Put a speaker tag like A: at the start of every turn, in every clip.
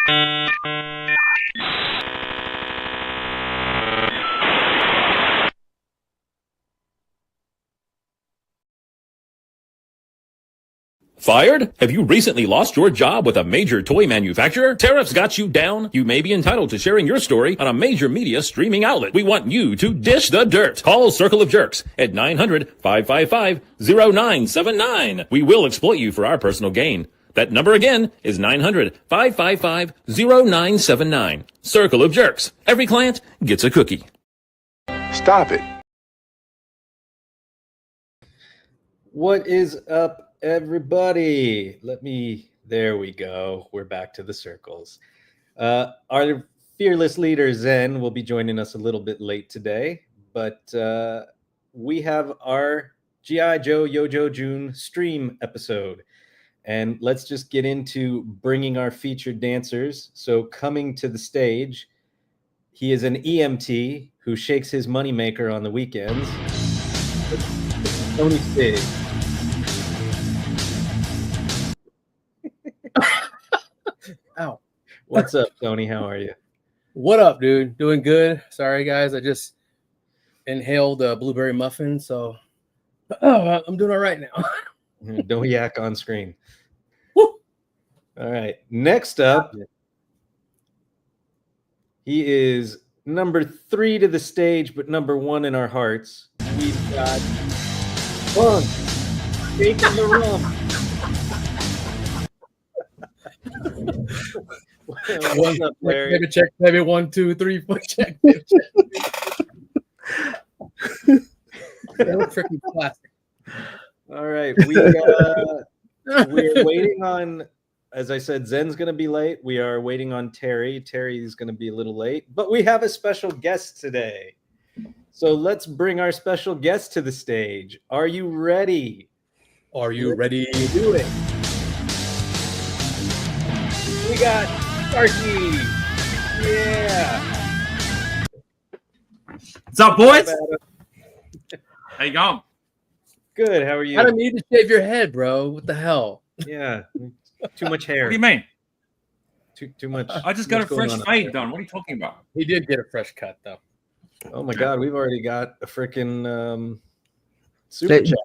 A: Fired? Have you recently lost your job with a major toy manufacturer? Tariffs got you down? You may be entitled to sharing your story on a major media streaming outlet. We want you to dish the dirt. Call Circle of Jerkz at 900-555-0979. We will exploit you for our personal gain. That number again is 900-555-0979. Circle of Jerkz. Every client gets a cookie.
B: Stop it.
C: What is up, everybody? There we go. We're back to the circles. Our fearless leader, Zen, will be joining us a little bit late today, but we have our G.I. Joe Yojo June stream episode. And let's just get into bringing our featured dancers. So coming to the stage, he is an EMT who shakes his moneymaker on the weekends. Tony Sig.
D: Ow.
C: What's up, Tony? How are you?
D: What up, dude? Doing good. Sorry, guys. I just inhaled a blueberry muffin, so I'm doing all right now.
C: Don't yak on screen. Woo! All right. Next up, he is number 3 to the stage, but number 1 in our hearts. We've got Funk, shaking the rum. What's up, Larry?
D: Maybe check, maybe 1, 2, 3, 4. Check. Freaking plastic.
C: All right, we're waiting on. As I said, Zen's going to be late. We are waiting on Terry. Terry's going to be a little late, but we have a special guest today. So let's bring our special guest to the stage. Are you ready?
D: Are you ready?
C: Do it. We got Sparky. Yeah.
E: What's up, boys? How you going?
C: Good. How are you?
D: I don't need to shave your head, bro. What the hell?
C: Yeah. Too much hair.
E: What do you mean?
C: Too much.
E: I just got a fresh fade done. What are you talking about?
D: He did get a fresh cut, though.
C: Oh my God, we've already got a freaking super chat.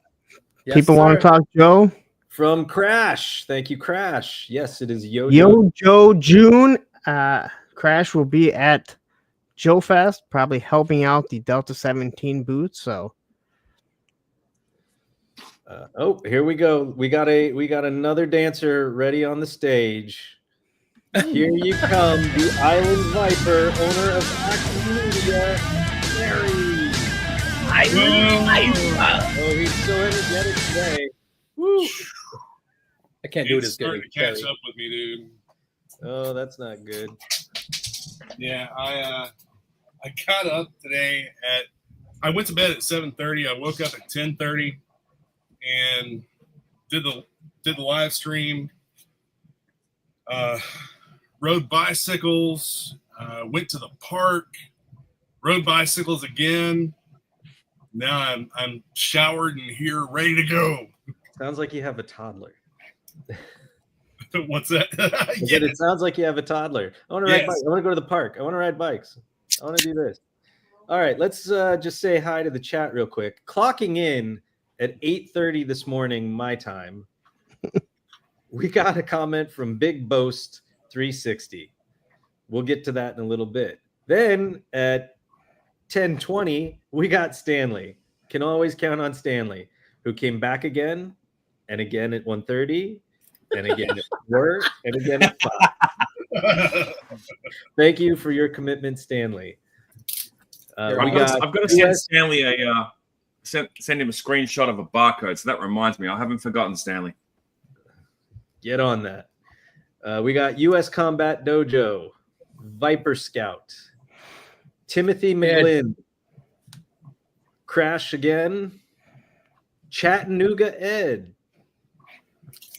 D: Yes,
F: People want to talk Joe?
C: From Crash. Thank you, Crash. Yes, it is Yojo.
F: Joe June. Crash will be at Joe Fest, probably helping out the Delta 17 booth. So,
C: here we go. We got another dancer ready on the stage. Here you come, the Island Viper, owner of Action Media, Larry. Oh, he's so energetic today. Woo.
D: I can't do it as good.
G: Starting to catch up with me, dude.
C: Oh, that's not good.
G: Yeah, I got up today I went to bed at 7:30. I woke up at 10:30 and did the live stream. Rode bicycles. Went to the park. Rode bicycles again. Now I'm showered and here, ready to go.
C: Sounds like you have a toddler.
G: What's that?
C: It sounds like you have a toddler. I want to ride bikes. I want to go to the park. I want to ride bikes. I want to do this. All right, let's just say hi to the chat real quick. Clocking in at 8:30 this morning, my time. We got a comment from Big Boast 360. We'll get to that in a little bit. Then at 10:20, we got Stanley. Can always count on Stanley, who came back again and again at 1:30 and again at 4 and again at 5. Thank you for your commitment, Stanley.
E: I've got to send Stanley send him a screenshot of a barcode. So that reminds me, I haven't forgotten Stanley.
C: Get on that. We got U.S. Combat Dojo, Viper Scout, Timothy McGlynn, Crash again, Chattanooga Ed,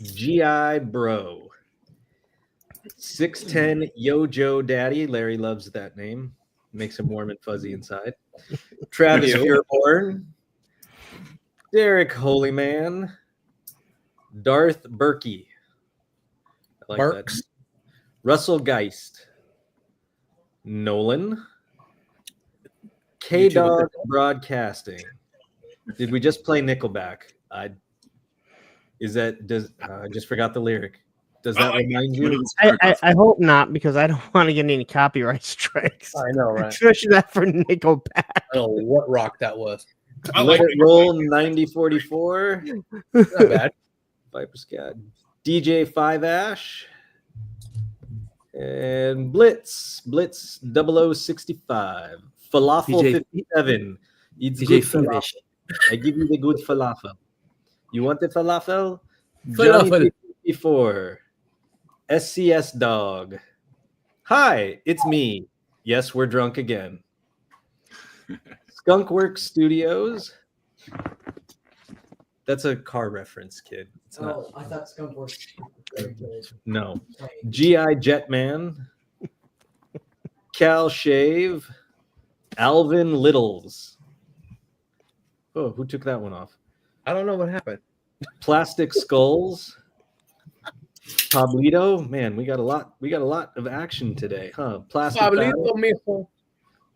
C: GI Bro, 6'10 Yojo Daddy. Larry loves that name. Makes him warm and fuzzy inside. Travis Pureborn, Derek Holyman, Darth Berkey. I like
D: Barks.
C: that. Russell Geist, Nolan, K-Dog Broadcasting. Did we just play Nickelback? I just forgot the lyric. Does that remind you?
F: I hope not, because I don't want to get any copyright strikes.
D: I know, right?
F: Especially that for Nickelback.
D: I don't know what rock that was.
C: Let It Roll 9044.
D: Not bad.
C: Viper Scat. DJ 5 Ash. And Blitz 0065. Falafel
D: DJ
C: 57. It's
D: DJ
C: good
D: Finish.
C: falafel. I give you the good falafel. You want the falafel?
D: Falafel.
C: Johnny 54. SCS Dog. Hi, it's me. Yes, we're drunk again. Skunkworks Studios. That's a car reference, kid. It's not.
H: I thought Skunkworks.
C: No. GI Jetman. Cal Shave. Alvin Littles. Oh, who took that one off?
D: I don't know what happened.
C: Plastic Skulls. Pablito. Man, we got a lot of action today, huh? Plastic Battle.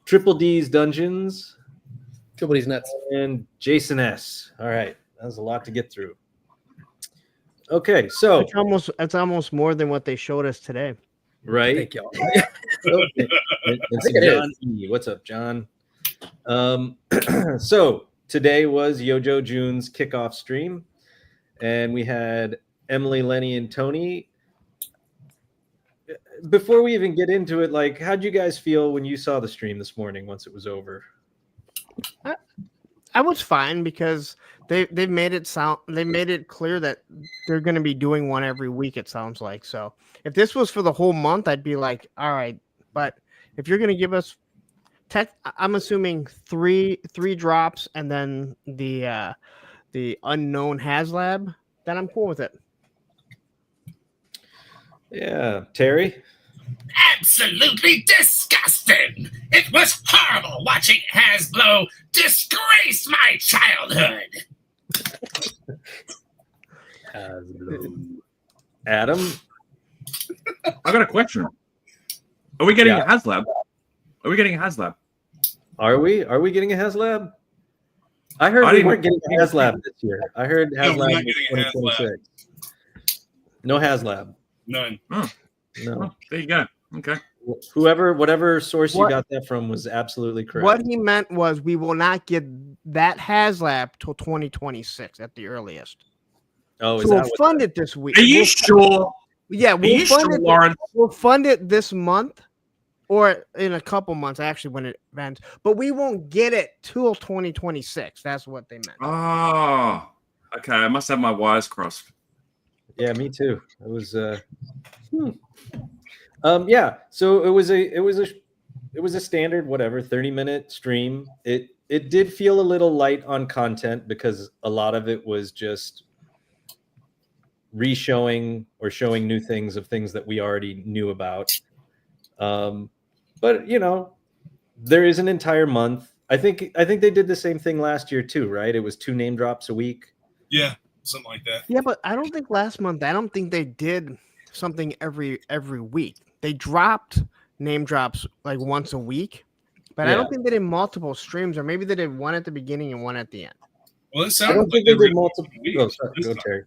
C: Triple D's Dungeons.
D: Triple D's Nuts.
C: And Jason S. All right. That was a lot to get through. Okay, so
F: it's almost more than what they showed us today.
C: Right.
D: Thank y'all.
C: Okay. It's John E. What's up, John? So today was Yojo June's kickoff stream, and we had Emily, Lenny, and Tony. Before we even get into it, like, how'd you guys feel when you saw the stream this morning once it was over?
F: I was fine, because they made it clear that they're going to be doing one every week, it sounds like. So if this was for the whole month, I'd be like, all right. But if you're going to give us I'm assuming three drops and then the unknown HasLab, then I'm cool with it.
C: Yeah, Terry?
I: Absolutely disgusting. It was horrible watching Hasbro disgrace my childhood.
C: Adam?
E: I got a question. Are we getting a HasLab? Are we getting a HasLab?
C: Are we getting a HasLab? I heard we weren't getting a HasLab this year. I heard HasLab in 2026. No HasLab.
G: None.
E: Oh.
C: No.
E: Oh, there you go. Okay.
C: Whatever source you got that from was absolutely correct.
F: What he meant was we will not get that HasLab till 2026 at the earliest.
C: Oh,
F: so we'll fund it this week.
E: Are you sure?
F: Yeah, we'll fund it.
E: Lawrence?
F: We'll fund it this month, or in a couple months, actually, when it ends. But we won't get it till 2026. That's what they meant.
E: Oh, okay. I must have my wires crossed.
C: Yeah, me too. It was yeah, so it was a standard 30-minute stream. It did feel a little light on content because a lot of it was just re-showing or showing new things of things that we already knew about. But there is an entire month. I think they did the same thing last year too, right? It was 2 name drops a week.
G: Yeah, something like that.
F: Yeah, but I don't think last month. I don't think they did something every week. They dropped name drops like once a week, but I don't think they did multiple streams, or maybe they did one at the beginning and one at the end.
G: Well, it
C: I
G: sounded
C: don't
G: like
C: think
G: they
C: they
G: were
C: did multiple.
G: Go,
C: Terry.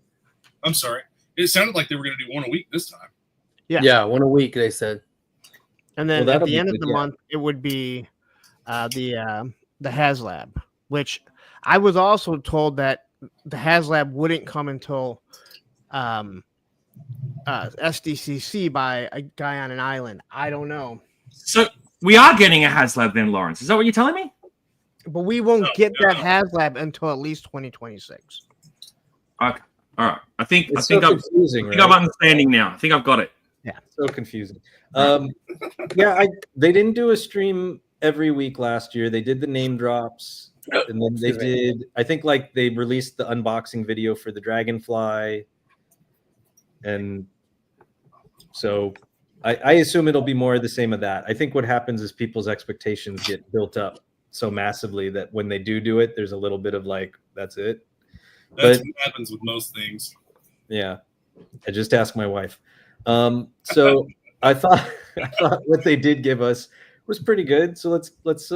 G: I'm sorry. It sounded like they were going to do one a week this time.
F: Yeah,
D: one a week, they said.
F: And then at the end of the month, it would be the HasLab, which I was also told that the HasLab wouldn't come until SDCC by a guy on an island. I don't know.
E: So we are getting a HasLab then, Lawrence. Is that what you're telling me?
F: But we won't get that HasLab until at least 2026.
E: Okay. All right. I think
C: It's
E: I'm understanding now. I think I've got it.
F: Yeah.
C: So confusing. They didn't do a stream every week last year. They did the name drops, and then they did. I think they released the unboxing video for the Dragonfly, and so I assume it'll be more of the same of that. I think what happens is people's expectations get built up so massively that when they do it, there's a little bit of that's it.
G: That's what happens with most things.
C: Yeah, I just asked my wife. So I thought what they did give us was pretty good. So let's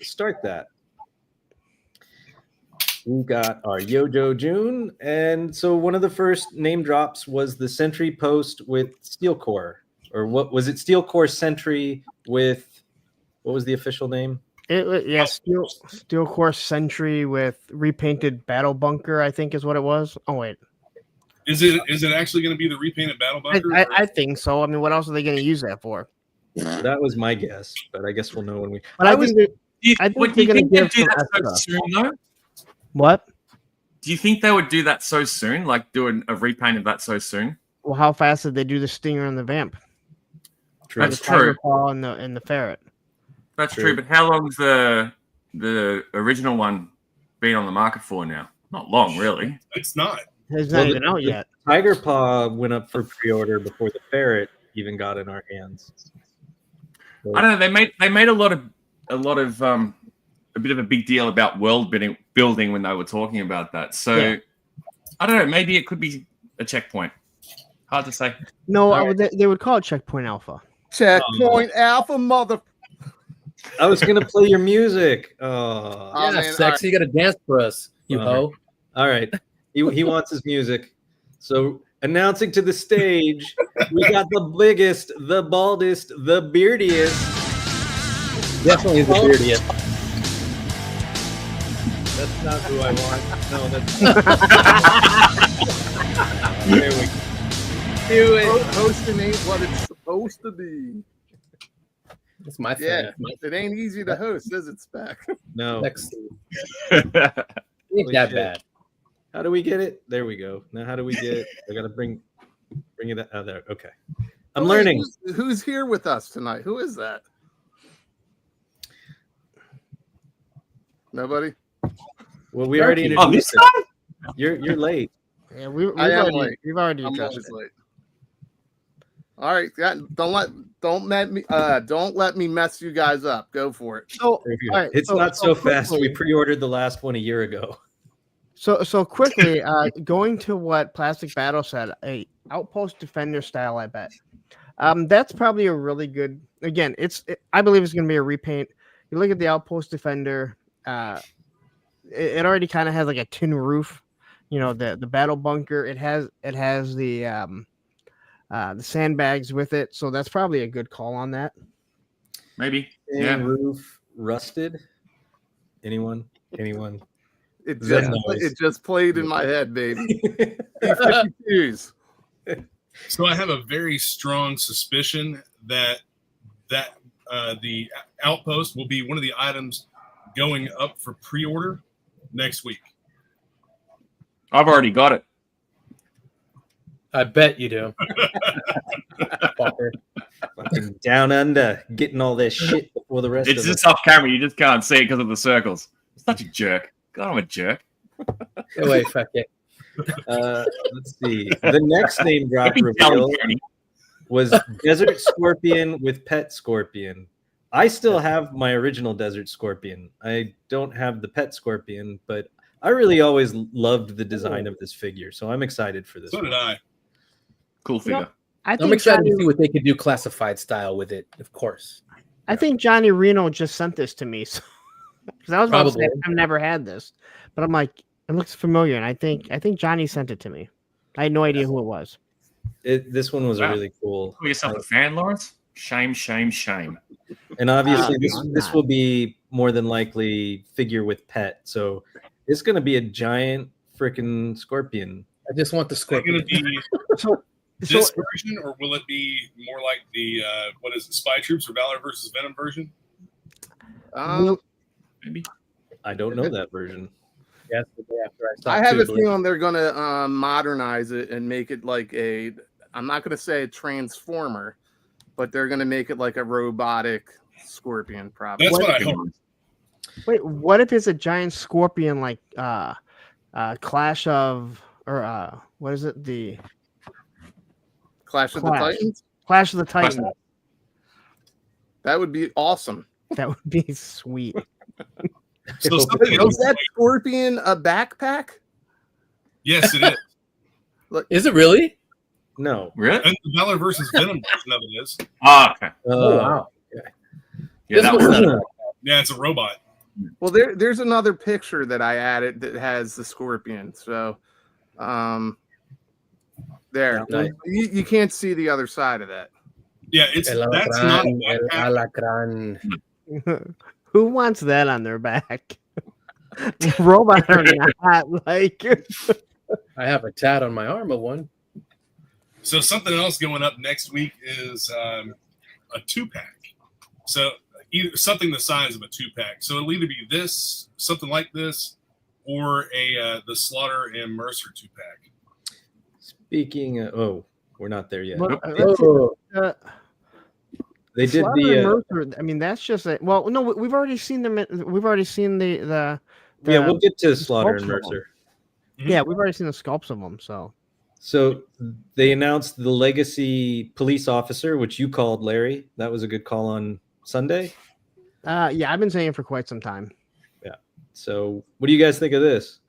C: start that. We got our Yojo June, and so one of the first name drops was the Sentry Post with Steel Core, or what was it? Steel Core Sentry with what was the official name?
F: Steel Core Sentry with repainted Battle Bunker, I think is what it was. Oh wait,
G: is it actually going to be the repainted Battle Bunker?
F: I think so. I mean, what else are they going to use that for?
C: That was my guess, but I guess we'll know when we.
F: But I think they're going to give some extra.
E: Soon, though?
F: What?
E: Do you think they would do that so soon? Like do a repaint of that so soon?
F: Well, how fast did they do the Stinger and the Vamp?
C: True.
E: That's true.
F: And the Ferret.
E: That's true. But how long's the original one been on the market for now? Not long, really.
G: It's not.
F: It's not even out yet.
C: Tiger Paw went up for pre-order before the Ferret even got in our hands. So,
E: I don't know. They made a bit of a big deal about world building when they were talking about that. So yeah. I don't know. Maybe it could be a checkpoint. Hard to say.
F: No, they would call it Checkpoint Alpha.
H: Checkpoint Alpha, mother.
C: I was gonna play your music.
D: Yeah, man, sexy. You got to dance for us, you hoe.
C: All right. He wants his music. So announcing to the stage, we got the biggest, the baldest, the beardiest.
D: Definitely the beardiest.
C: That's not who I want. No, that's. There we go.
H: Do it. Hosting ain't what it's supposed to be.
D: That's my thing.
H: Yeah, it ain't easy to host, is it, Spec?
C: No.
D: Next. Ain't that bad.
C: How do we get it? There we go. Now, how do we get it? I gotta bring it out there. Okay. I'm learning.
H: Who's here with us tonight? Who is that? Nobody.
C: Well, we already introduced it. You're late.
F: Yeah, we've already addressed it.
H: Late. All right, don't let me mess you guys up. Go for it.
F: So
C: right, it's not so fast. We pre-ordered the last one a year ago.
F: So quickly, going to what Plastic Battle said, a Outpost Defender style, I bet. That's probably a really good. Again, I believe it's going to be a repaint. You look at the Outpost Defender. It already kind of has like a tin roof, you know, the Battle Bunker. It has the sandbags with it, so that's probably a good call on that.
E: Maybe.
C: Tin roof rusted. Anyone?
H: It just played in my head, baby.
G: So I have a very strong suspicion that the Outpost will be one of the items going up for pre-order next week.
E: I've already got it.
D: I bet you do.
C: Fucking down under, getting all this shit before the rest of it.
E: It's just off camera. You just can't see it because of the circles. Such a jerk. God, I'm a jerk.
D: Go away, fuck it.
C: Let's see. The next name drop reveal was Desert Scorpion with Pet Scorpion. I still have my original Desert Scorpion. I don't have the Pet Scorpion, but I really always loved the design of this figure, so I'm excited for this.
G: So did I.
E: Cool figure.
D: I'm excited to see what they could do classified style with it, of course.
F: I think Johnny Reno just sent this to me, because I was about to say I've never had this, but I'm like, it looks familiar, and I think Johnny sent it to me. I had no idea who it was.
C: This one was a really cool.
E: Call yourself a fan, Lawrence? Shame, shame, shame.
C: And obviously, this will be more than likely figure with pet, so it's going to be a giant freaking scorpion.
D: I just want the scorpion.
G: This version, or will it be more like the what is it, Spy Troops or Valor versus Venom version?
E: Maybe.
C: I don't know that version.
D: Yes, the day after
H: I have a feeling they're going to modernize it and make it like I'm not going to say a transformer, but they're going to make it like a robotic scorpion. Probably.
G: That's what I hope.
F: Wait, what if it's a giant scorpion like Clash of what is it? The
H: Clash of the Titans?
F: Clash of the Titans.
H: That would be awesome.
F: That would be sweet.
G: So
H: is that scorpion a backpack?
G: Yes, it is.
D: Look, is it really?
C: No.
E: Really?
G: And the Valor versus Venom version of it is.
E: Oh, okay.
D: Oh wow.
E: Yeah, that
D: This
E: was
D: was-
G: Yeah, it's a robot.
H: Well, there's another picture that I added that has the Scorpion. So, there.
D: Nice.
H: You can't see the other side of that.
G: Yeah, it's that's not a
D: El
G: backpack.
D: Alacran.
F: Who wants that on their back? Robot or not? Like,
D: I have a tat on my arm of one.
G: So something else going up next week is a 2-pack. So either something the size of a 2-pack. So it'll either be this, something like this, or the Slaughter and Mercer 2-pack.
C: Speaking of, we're not there yet.
F: Well,
C: They did
F: Slaughter
C: the.
F: and Mercer, I mean, that's just a. Well, no, we've already seen them. We've already seen the
C: Yeah, we'll get to Slaughter and
F: sculpts of them.
C: Mercer.
F: Yeah, we've already seen the sculpts of them.
C: So they announced the Legacy police officer, which you called, Larry. That was a good call on Sunday.
F: Yeah, I've been saying it for quite some time.
C: Yeah. So what do you guys think of this?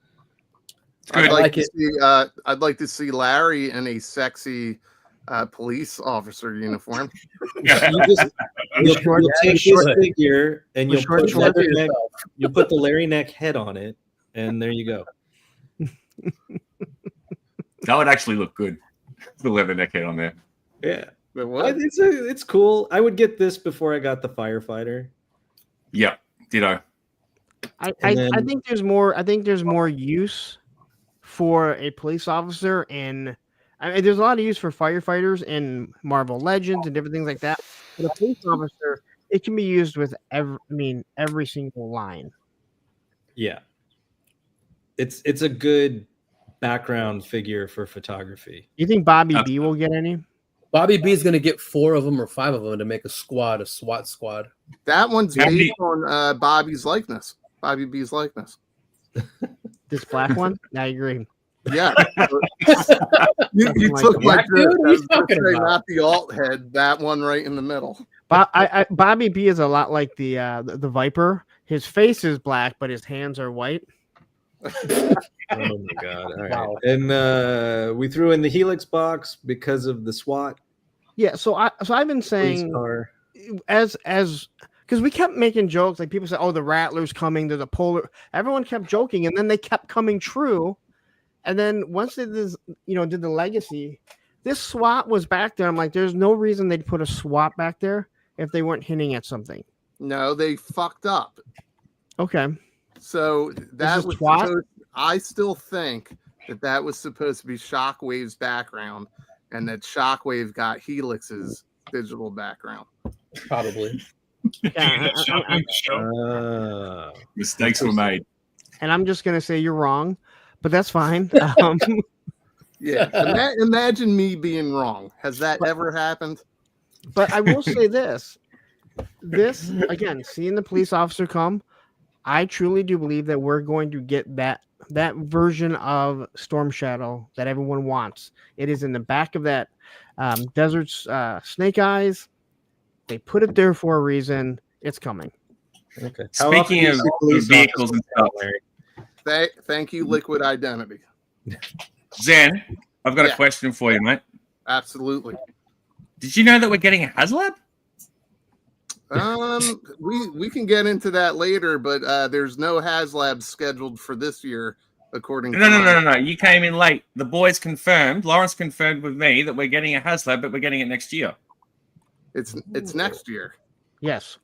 H: I'd
D: like
H: to see. I'd like to see Larry in a sexy police officer uniform.
C: You'll take his figure and you'll put the Larry neck head on it, and there you go.
E: That would actually look good. The leather neck head on there.
C: Yeah.
H: But what?
C: It's cool. I would get this before I got the firefighter.
E: Yeah, ditto.
F: I think there's more. I think there's more use for a police officer, and I mean, there's a lot of use for firefighters in Marvel Legends and different things like that. But a police officer, it can be used with every single line.
C: Yeah. It's a good background figure for photography.
F: You think Bobby B will get any?
D: Bobby B is going to get 4 of them or 5 of them to make a SWAT squad.
H: That one's based on Bobby's likeness. Bobby B's likeness.
F: This black one? I agree.
H: Yeah. you
F: Like
H: took
F: the
H: like
D: black dude? What are you talking
H: say,
D: about?
H: not the alt head, that one right in the middle.
F: Bobby B is a lot like the Viper. His face is black, but his hands are white.
C: Oh my god! All right.
D: Wow.
C: And we threw in the Helix box because of the SWAT
F: Yeah, so I've been
C: police
F: saying
C: car.
F: as because we kept making jokes, like people say, "Oh, the Rattler's coming," there's a Polar. Everyone kept joking, and then they kept coming true. And then once they did the Legacy, this SWAT was back there. I'm like, there's no reason they'd put a SWAT back there if they weren't hinting at something.
H: No, they fucked up.
F: Okay.
H: So that
F: is
H: was
F: SWAT?
H: supposed, I still think that was supposed to be Shockwave's background, and that Shockwave got Helix's digital background.
D: Probably.
F: Yeah,
E: Mistakes were made.
F: and I'm just gonna say you're wrong, but that's fine.
H: Yeah, imagine me being wrong. Has that ever happened?
F: But I will say this again, seeing the police officer come, I truly do believe that we're going to get that version of Storm Shadow that everyone wants. It is in the back of that Desert Snake Eyes. They put it there for a reason. It's coming.
C: Okay.
E: Speaking of vehicles and stuff,
H: Thank you, Liquid Identity.
E: Zen, I've got a question for you, mate.
H: Absolutely.
E: Did you know that we're getting a HasLab?
H: We can get into that later, but there's no HasLab scheduled for this year, according to
E: No. You came in late. The boys confirmed, Lawrence confirmed with me that we're getting a HasLab, but we're getting it next year.
H: It's next year.
F: Yes.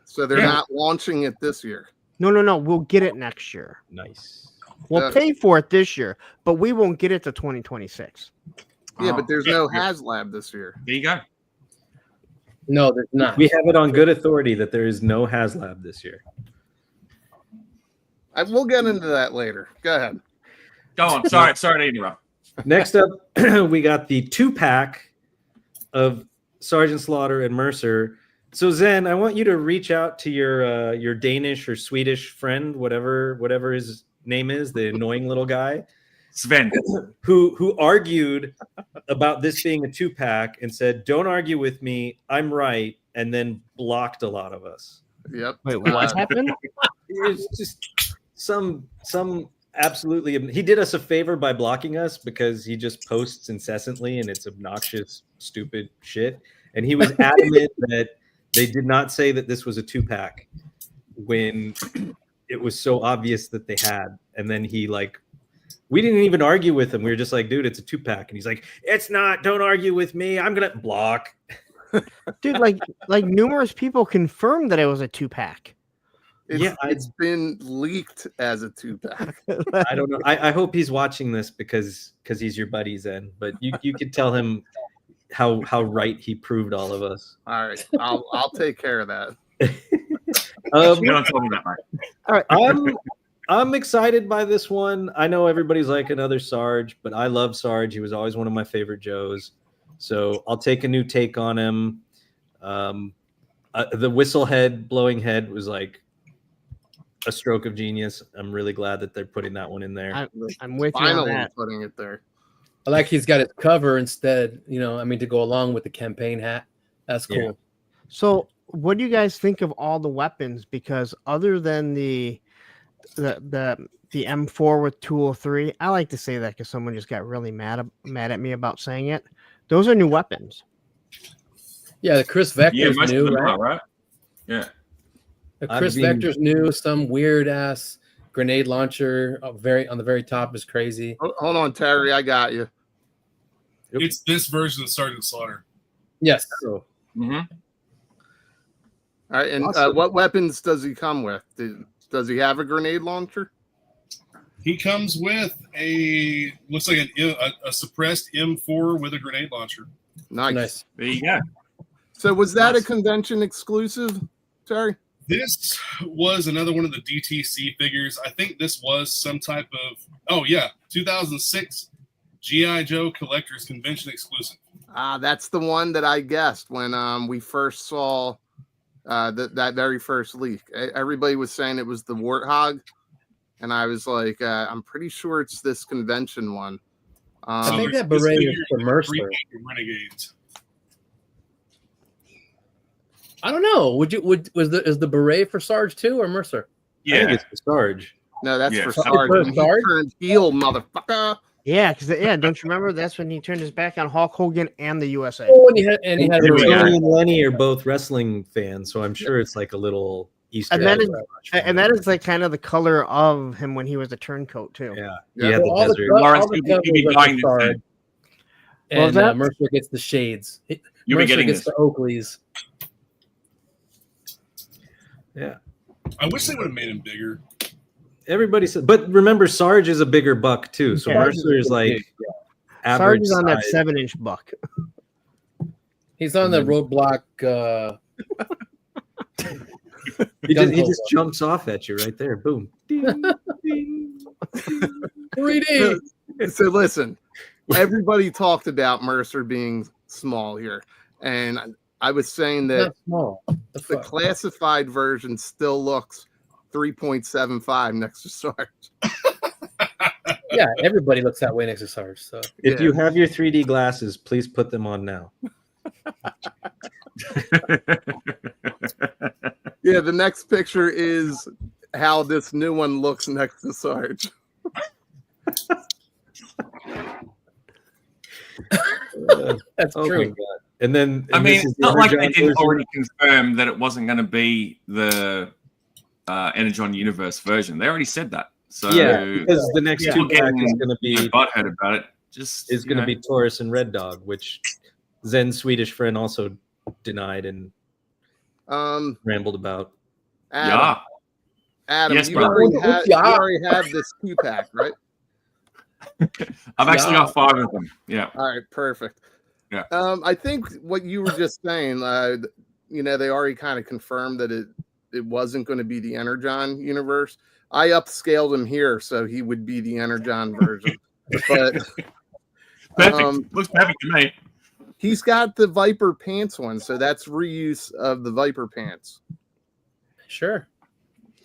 H: So they're not launching it this year.
F: No. We'll get it next year.
C: Nice.
F: We'll pay for it this year, but we won't get it to 2026.
H: Yeah, but there's no HasLab this year.
E: There you go.
D: No, there's not.
C: We have it on good authority that there is no HasLab this year.
H: We'll get into that later. Go ahead.
E: Go on. Sorry to interrupt.
C: Next up, we got the 2-pack of Sergeant Slaughter and Mercer. So Zen, I want you to reach out to your Danish or Swedish friend, whatever his name is, the annoying little guy,
E: Sven,
C: who argued about this being a 2-pack and said, "Don't argue with me, I'm right," and then blocked a lot of us.
H: Yep.
F: Wait, what happened?
C: It's just some absolutely. He did us a favor by blocking us because he just posts incessantly and it's obnoxious, stupid shit. And he was adamant that they did not say that this was a 2-pack when it was so obvious that they had. And then he we didn't even argue with him. We were just like, dude, it's a 2-pack. And he's like, it's not. Don't argue with me. I'm going to block.
F: Dude, like numerous people confirmed that it was a 2-pack.
H: It's been leaked as a 2-pack.
C: I don't know. I hope he's watching this because he's your buddy, Zen. But you could tell him how right he proved all of us.
H: All right, I'll take care of that.
E: You don't tell me that, Mike.
C: All right, I'm excited by this one. I know everybody's like another Sarge, but I love Sarge. He was always one of my favorite Joes. So I'll take a new take on him. The whistle head, blowing head was like a stroke of genius. I'm really glad that they're putting that one in there.
F: I'm with you on that.
H: Putting it there.
D: I like he's got his cover instead, to go along with the campaign hat. That's cool.
C: Yeah.
F: So what do you guys think of all the weapons? Because other than the M4 with 203, I like to say that because someone just got really mad at me about saying it. Those are new weapons.
D: Yeah, the Chris Vector's new, right?
E: Right? Yeah.
D: The Chris Vector's new. Some weird ass grenade launcher on the very top is crazy.
H: Hold on, Terry, I got you.
G: It's this version of Sergeant Slaughter.
D: Yes.
E: Mm-hmm.
H: All right, and what weapons does he come with? Does he have a grenade launcher?
G: He comes with looks like a suppressed M4 with a grenade launcher.
H: Nice.
E: There you go.
H: So was that a convention exclusive, Terry?
G: This was another one of the DTC figures. I think this was some type of 2006 GI Joe Collectors Convention exclusive.
H: That's the one that I guessed when we first saw that very first leak. Everybody was saying it was the Warthog, and I was like, I'm pretty sure it's this convention one.
D: I think that beret is for Mercer.
G: Renegades.
D: I don't know. Is the beret for Sarge too or Mercer?
C: Yeah, I think it's for Sarge.
H: No, that's for
D: Sarge.
H: Sarge. He turned heel, motherfucker.
F: Yeah, because don't you remember? That's when he turned his back on Hulk Hogan and the USA.
D: Oh, and he had a
C: Tony
D: beret.
C: and Lenny are both wrestling fans, so I'm sure it's like a little Easter
F: And
C: egg.
F: that is like kind of the color of him when he was a turncoat too.
C: Yeah.
H: Yeah.
C: The
D: All
C: desert.
E: Lawrence,
D: all the
E: you'll be
D: covers are
E: buying
D: for
E: this
D: Sarge.
E: thing.
D: And Mercer gets the shades.
E: You'll be
D: Mercer
E: getting
D: gets
E: this.
D: the Oakleys.
C: Yeah.
G: I wish they would have made him bigger.
C: Everybody said, but remember, Sarge is a bigger buck too. So Mercer is like
F: Sarge
C: average
F: is on that
C: size.
F: 7-inch buck.
D: He's on the roadblock.
C: He just jumps off at you right there. Boom. Ding, ding.
D: 3D.
H: So listen, everybody talked about Mercer being small here, and I was saying that
D: Not small.
H: the classified version still looks 3.75 next to Sarge.
D: Yeah, everybody looks that way next to Sarge. So
C: If you have your 3D glasses, please put them on now.
H: Yeah, the next picture is how this new one looks next to Sarge.
D: that's
C: Oh my
D: true.
C: God. And then
E: I mean,
C: this is
E: it's
C: the
E: not like they
C: Energon
E: didn't
C: version.
E: already confirm that it wasn't going to be the Energon Universe version. They already said that. So
C: Yeah, because the next
E: people
C: 2-pack is
E: getting
C: going to be
E: butthead about it. Just
C: is going to be Taurus and Red Dog, which Zen's Swedish friend also denied and rambled about.
H: Adam,
E: Yes,
H: you,
E: bro.
H: you already have this 2-pack, right?
E: I've actually got 5 of them. Yeah.
H: All right, perfect.
E: Yeah.
H: I think what you were just saying, they already kind of confirmed that it wasn't going to be the Energon universe. I upscaled him here so he would be the Energon version. But
E: Perfect. Looks perfect to me.
H: he's got the Viper pants one, so that's reuse of the Viper pants.
D: Sure.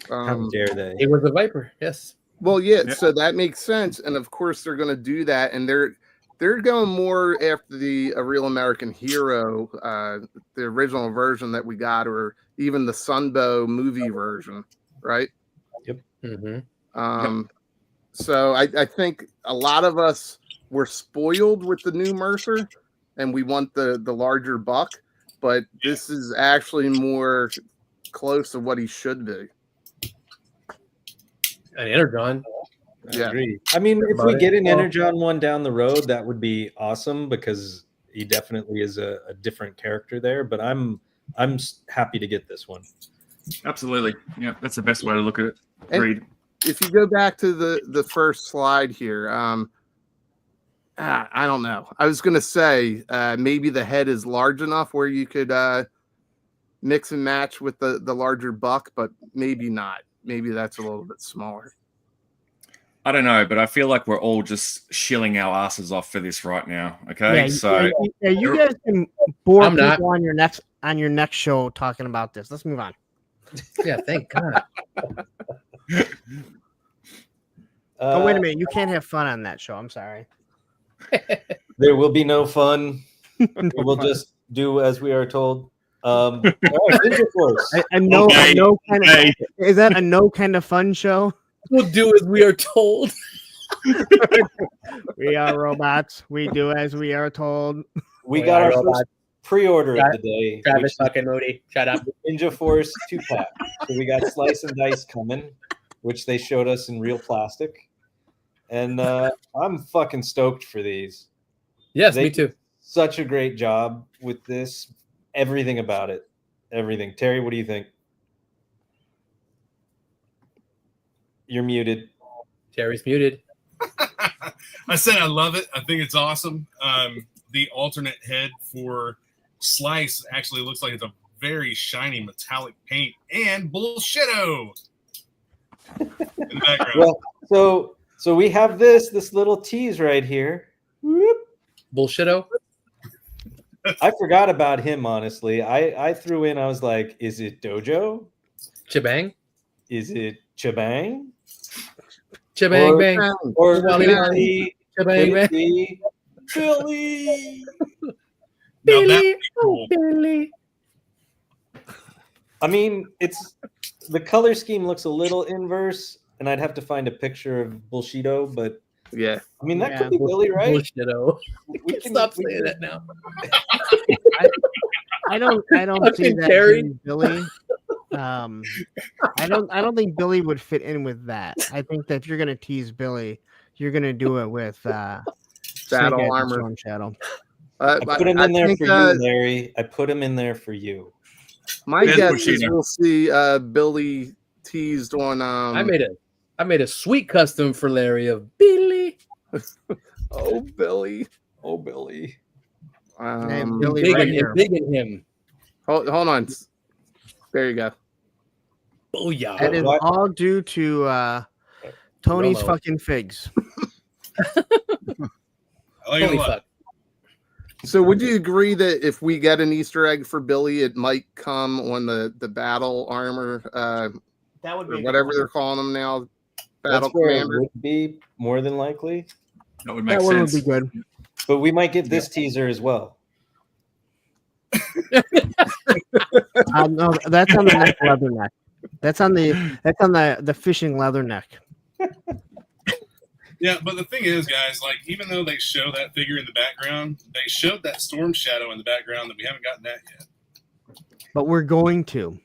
C: How dare they?
D: It was a Viper. Yes.
H: Well, yeah, so that makes sense, and of course they're going to do that, and they're going more after the A Real American Hero, the original version that we got, or even the Sunbow movie version, right?
C: Yep.
D: Mm-hmm.
H: So I think a lot of us were spoiled with the new Mercer, and we want the larger buck. But this is actually more close to what he should be.
D: An Energon.
H: Yeah.
C: I agree. I mean, if we get an Energon one down the road, that would be awesome because he definitely is a different character there. But I'm happy to get this one.
E: Absolutely. Yeah, that's the best way to look at it. Agreed.
H: If you go back to the first slide here, I don't know. I was going to say maybe the head is large enough where you could mix and match with the larger buck, but maybe not. Maybe that's a little bit smaller.
E: I don't know, but I feel like we're all just shilling our asses off for this right now. Okay,
F: you guys can bore people on your next show talking about this. Let's move on.
D: Yeah, thank God.
F: Oh, wait a minute. You can't have fun on that show. I'm sorry.
C: There will be no fun. We'll just do as we are told. All right, Ninja Force.
F: Is that a no kind of fun show?
D: We'll do as we are told.
F: We are robots. We do as we are told.
C: We got our first pre-order of the day.
D: Travis fucking Moody. Shut up.
C: Ninja Force 2-pack. So we got Slice and Dice coming, which they showed us in real plastic. And I'm fucking stoked for these.
D: Yes, me too.
C: Such a great job with this. Everything about it. Everything. Terry, what do you think? You're muted.
D: Terry's muted.
G: I said I love it. I think it's awesome. The alternate head for Slice actually looks like it's a very shiny metallic paint and bullshitto in the background.
C: Well, so we have this little tease right here. Whoop.
D: Bullshitto.
C: I forgot about him, honestly. I threw in, I was like, is it Dojo?
D: Chabang?
C: Is it Chabang?
D: Chabang bang.
C: Or
D: Billy. Chabang bang.
C: Billy.
D: Billy. Oh, Billy.
C: I mean, it's the color scheme looks a little inverse, and I'd have to find a picture of Bullshito, but
H: yeah.
C: I mean, that could be Billy, right?
D: Bullshito. We can stop saying that now.
F: I don't see that being Billy. I don't think Billy would fit in with that. I think that if you're gonna tease Billy, you're gonna do it with
H: Battle Armor
F: Storm Shadow.
C: I put him in there for you, Larry. I put him in there for you.
H: My guess is we'll see Billy teased on.
D: I made a sweet custom for Larry of Billy.
H: Oh, Billy.
C: Oh, Billy.
F: Billy
D: Big in him.
H: Hold on. There you go.
D: Oh yeah.
F: That is all due to Tony's fucking figs.
D: Holy fuck.
H: So would you agree that if we get an Easter egg for Billy, it might come on the battle armor,
F: that would be
H: whatever they're calling them now, battle
C: That's where
H: commander?
C: it would be more than likely.
E: That would make
F: that
E: sense.
F: would be good.
C: But we might get this teaser as well.
F: No, that's on the neck leather neck. That's on the fishing leather neck.
G: Yeah, but the thing is, guys, like even though they show that figure in the background, they showed that Storm Shadow in the background that we haven't gotten that yet.
F: But we're going to.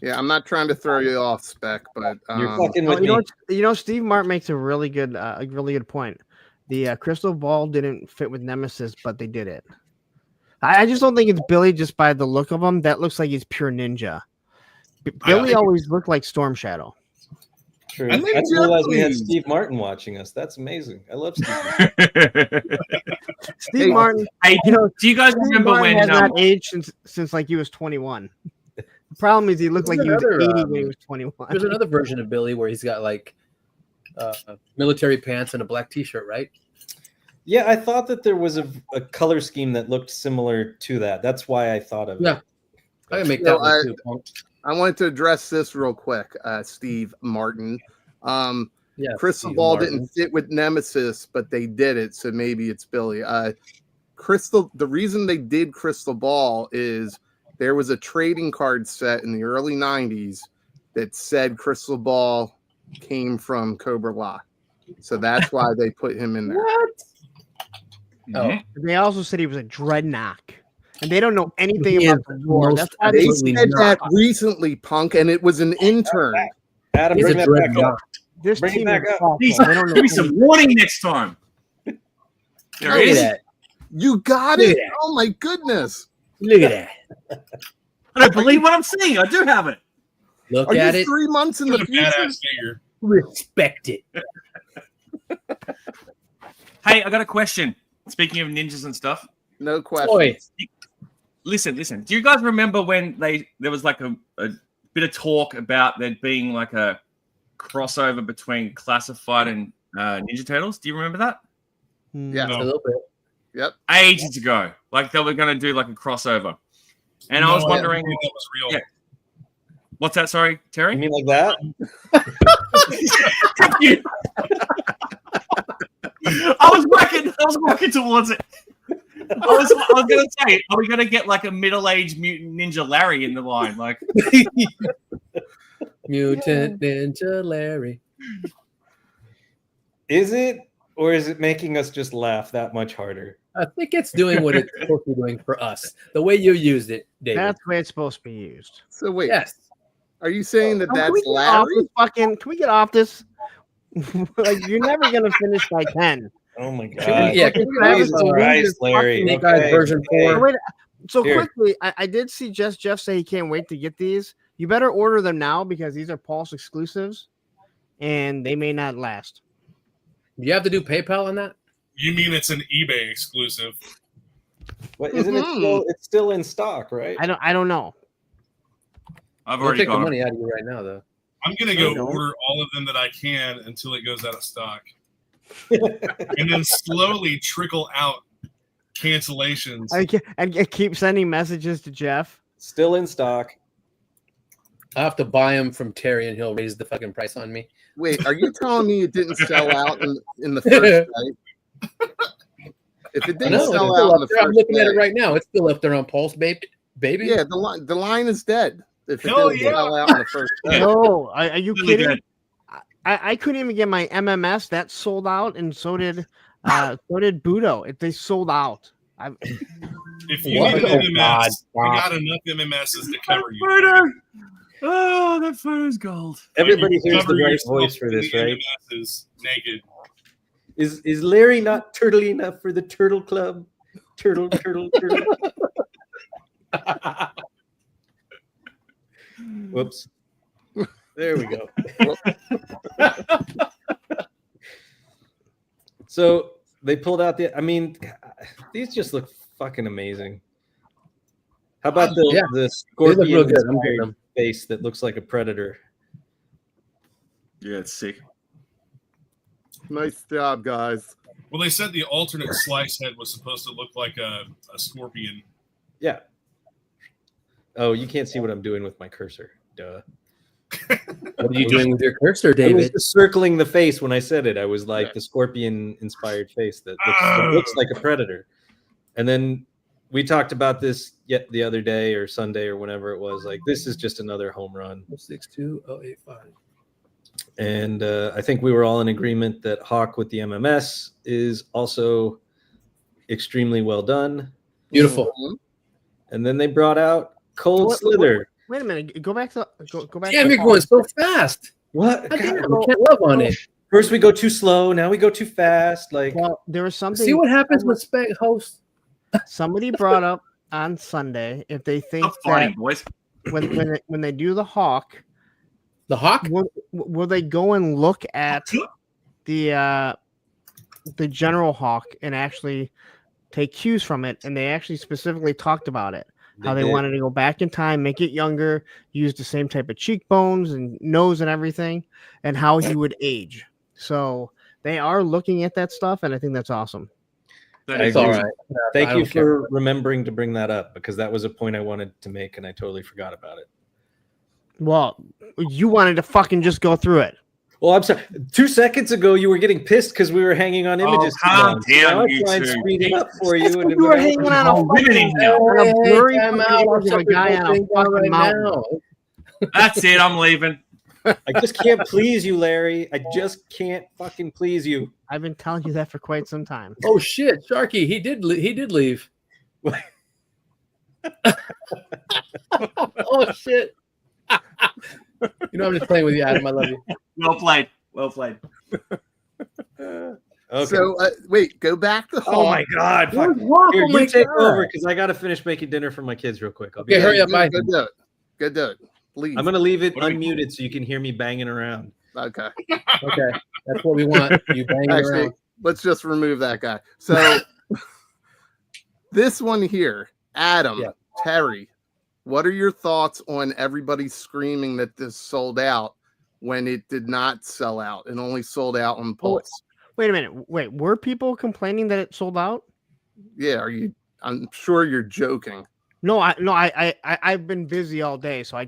H: Yeah, I'm not trying to throw you off, Spec, but
C: You're fucking with me.
F: You know, Steve Martin makes a really good point. The crystal ball didn't fit with Nemesis, but they did it. I just don't think it's Billy just by the look of him. That looks like he's pure ninja. Billy always looked like Storm Shadow.
C: True. I didn't realize we had Steve Martin watching us. That's amazing. I love Steve Martin.
F: Steve Martin.
E: Hey, do you guys
F: Steve
E: remember
F: Martin
E: when?
F: has not aged since like he was 21. The problem is he looked like he was 80 when he was 21.
D: There's another version of Billy where he's got like military pants and a black T-shirt, right?
C: Yeah, I thought that there was a color scheme that looked similar to that. That's why I thought of it.
D: I can make that one too.
H: I wanted to address this real quick, Steve Martin. Crystal
D: Steve
H: Ball
D: Martin.
H: didn't fit with Nemesis, but they did it, so maybe it's Billy. The reason they did Crystal Ball is there was a trading card set in the early 90s that said Crystal Ball came from Cobra La. So that's why they put him in there.
D: What?
E: Mhm.
F: They also said he was a dreadnought, and they don't know anything
D: He
F: about
D: is
F: the war.
D: most
F: That's why
H: They
F: they
D: absolutely
H: said that
D: not.
H: recently, Punk, and it was an intern.
C: Adam,
D: He's
C: bring
D: a
C: that back up.
D: dreadnought.
F: this
C: Bring it
F: team
C: back
F: is
C: up.
F: awful.
E: Please,
F: They don't know
E: give me some
F: anything.
E: warning next time. There
D: Look
E: it
D: at
E: is.
D: that.
H: You got
D: Look
H: it?
D: at that.
H: Oh my goodness.
D: Look at that.
E: I don't believe what I'm seeing. I do have it.
D: Look
H: Are
D: at
H: you
D: it.
H: 3 months in
G: It's
H: the
G: a
H: future?
G: badass figure.
D: Respect it.
E: Hey, I got a question. Speaking of ninjas and stuff,
H: No question.
D: Boy,
E: listen. Do you guys remember when there was like a bit of talk about there being like a crossover between Classified and Ninja Turtles? Do you remember that?
H: Yeah.
G: No.
D: a little bit.
H: Yep.
E: Ages ago, like they were going to do like a crossover, and I
G: No,
E: was wondering,
G: didn't think that was real.
E: Yeah. What's that? Sorry,
C: You
E: Terry.
C: mean like that?
E: Thank you. I was working towards it. I was going to say, are we going to get like a middle-aged mutant ninja Larry in the line? Like,
D: Mutant Ninja Larry.
C: Is it, or is it making us just laugh that much harder?
D: I think it's doing what it's supposed to be doing for us. The way you used it, David.
F: That's the way it's supposed to be used.
H: So wait,
D: Yes.
H: are you saying that
F: Can we
H: that's
F: get off
H: Larry?
F: this fucking? Can we get off this? Like you're never gonna finish by 10.
C: Oh my
D: Can
C: god!
D: we, yeah, can we have,
C: Jesus Christ, Larry.
D: Snake Eyes
C: Okay,
D: version
C: okay.
D: 4?
F: Wait, so
C: Here.
F: quickly, I did see Jeff say he can't wait to get these. You better order them now because these are Pulse exclusives, and they may not last.
D: Do you have to do PayPal on that?
G: You mean it's an eBay exclusive?
C: What isn't it still? It's still in stock, right?
F: I don't know.
E: I've
D: We'll
E: already
D: take the
E: got
D: money
E: it.
D: out of you right now, though.
G: I'm gonna go
F: No.
G: order all of them that I can until it goes out of stock, and then slowly trickle out cancellations.
F: I keep sending messages to Jeff.
C: Still in stock.
D: I have to buy them from Terry, and he'll raise the fucking price on me.
H: Wait, are you telling me it didn't sell out in the first day? If it
D: I
H: didn't
D: know, it's
H: sell
D: still
H: out in
D: up
H: the
D: there. I'm
H: first
D: looking at it
H: day,
D: right now. It's still up there on Pulse, baby.
H: yeah, the line is dead. If it
G: Hell
H: didn't
G: yeah.
H: sell out in the first day.
F: No, are you
E: Really
F: kidding?
E: good.
F: I couldn't even get my MMS. That sold out, and so did Budo. They sold out.
G: If you
D: What?
G: need an
D: Oh,
G: MMS,
D: God.
G: I got enough MMSs to cover you.
E: Photo. Oh, that photo's gold.
C: Everybody hears
G: Cover
C: the right
G: yourself
C: voice for
G: in
C: this,
G: the
C: right?
G: MMSs naked.
C: Is Larry not turtly enough for the Turtle Club? Turtle. Whoops. There we go. So they pulled out I mean, these just look fucking amazing. How about the
D: Yeah,
C: the
D: They look real
C: scorpion
D: good. I'm getting
C: inspired
D: them.
C: face that looks like a predator?
E: Yeah, it's sick.
H: Nice job, guys.
G: Well, they said the alternate slice head was supposed to look like a scorpion.
C: Yeah. Oh, you can't see what I'm doing with my cursor. Duh.
D: What are you doing with your cursor,
C: I was
D: David?
C: just circling the face when I said it. I was like
H: Yeah.
C: the scorpion inspired face that looks like a predator. And then we talked about this yet the other day or Sunday or whenever it was. Like, this is just another home run.
D: 62085.
C: And I think we were all in agreement that Hawk with the MMS is also extremely well done.
D: Beautiful.
C: And then they brought out Cold Slither.
F: Wait a minute. Go back to go back.
D: Damn,
F: to
D: you're going so fast.
C: What?
D: God damn,
C: God.
D: we can't love on it.
C: First we go too slow. Now we go too fast. Like,
F: Well, there was something.
D: See what happens when Spec hosts?
F: Somebody brought up on Sunday if they think
E: Stop fighting,
F: that
E: boys.
F: when they do the Hawk,
D: The Hawk?
F: will they go and look at the General Hawk and actually take cues from it? And they actually specifically talked about it. How they
C: did.
F: wanted to go back in time, make it younger, use the same type of cheekbones and nose and everything, and how he would age. So they are looking at that stuff, and I think that's awesome.
D: It's all right.
C: Thank
D: I
C: you
D: don't care.
C: for remembering to bring that up, because that was a point I wanted to make and I totally forgot about it.
F: Well, you wanted to fucking just go through it.
C: Well, I'm sorry. 2 seconds ago, you were getting pissed because we were hanging on images. too
E: calm
C: long. So
E: down,
C: now I'm
E: you
C: trying to
E: two.
C: speed it up for you. And
F: You were hanging on a
E: Riveting
F: fucking
E: now.
F: on a blurry
D: time
F: fucking
D: out.
F: image of a guy on a fucking mountain.
E: That's it. I'm leaving.
C: I just can't please you, Larry. I just can't fucking please you.
F: I've been telling you that for quite some time.
D: Oh shit, Sharky, he did leave. Oh shit. You know, I'm just playing with you, Adam. I love you.
E: Well played. Well played.
C: Okay.
H: So wait, go back to home.
C: Oh my God! Fuck. Here, you take over because I got to finish making dinner for my kids real quick. I'll be
D: Okay, hurry up, bye.
H: Go do it. Go do it. Please.
C: I'm gonna leave it unmuted so you can hear me banging around.
H: Okay.
D: Okay, that's what we want. You banging
H: Actually,
D: around.
H: let's just remove that guy. So this one here, Adam,
D: Yeah.
H: Terry, what are your thoughts on everybody screaming that this sold out when it did not sell out and only sold out on Pulse?
F: Wait a minute. Wait, were people complaining that it sold out?
H: Yeah, are you? I'm sure you're joking.
F: No, I've been busy all day, so I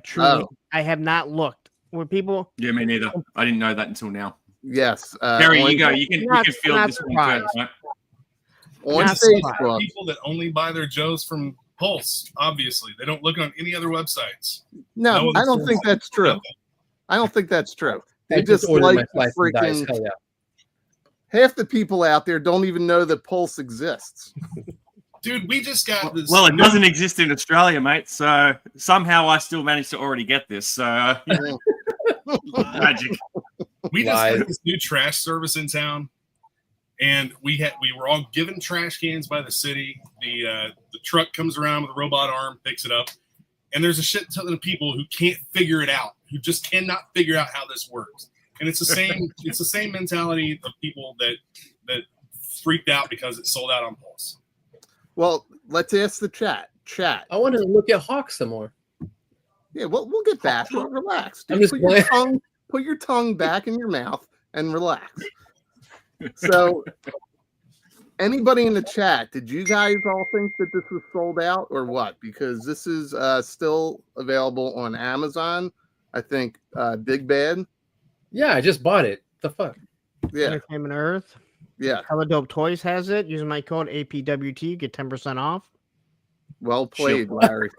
F: have not looked. Were people?
E: Yeah, me neither. I didn't know that until now.
H: Yes,
E: Gary,
H: on,
E: you go. You can feel
F: not
E: this one
F: surprised.
E: first, right?
H: on
F: Not
H: Facebook.
G: People that only buy their Joes from Pulse, obviously. They don't look on any other websites.
H: No, I don't think that's true.
G: Nothing.
H: I don't think that's true.
D: I
H: They just
D: ordered
H: like
D: my slice and dice.
H: freaking.
D: Hell yeah.
H: Half the people out there don't even know that Pulse exists.
G: Dude, we just got this.
E: Well, it doesn't exist in Australia, mate. So somehow I still managed to already get this. So magic.
G: We just
D: Lies.
G: had this new trash service in town, and we were all given trash cans by the city. The truck comes around with a robot arm, picks it up, and there's a shit ton of people who can't figure it out, who just cannot figure out how this works. And it's the same. It's the same mentality of people that freaked out because it sold out on Pulse.
H: Well, let's ask the chat. Chat.
D: I wanted to look at Hawks some more.
H: Yeah, we'll get back. Relax.
D: I'm just
H: Put your tongue back in your mouth and relax. So, anybody in the chat, did you guys all think that this was sold out or what? Because this is still available on Amazon. I think Big Bad.
D: Yeah, I just bought it. The fuck?
H: Yeah,
F: Entertainment Earth.
H: yeah.
F: Hella Dope Toys has it. Using my code APWT, get 10% off.
H: Well played, Larry.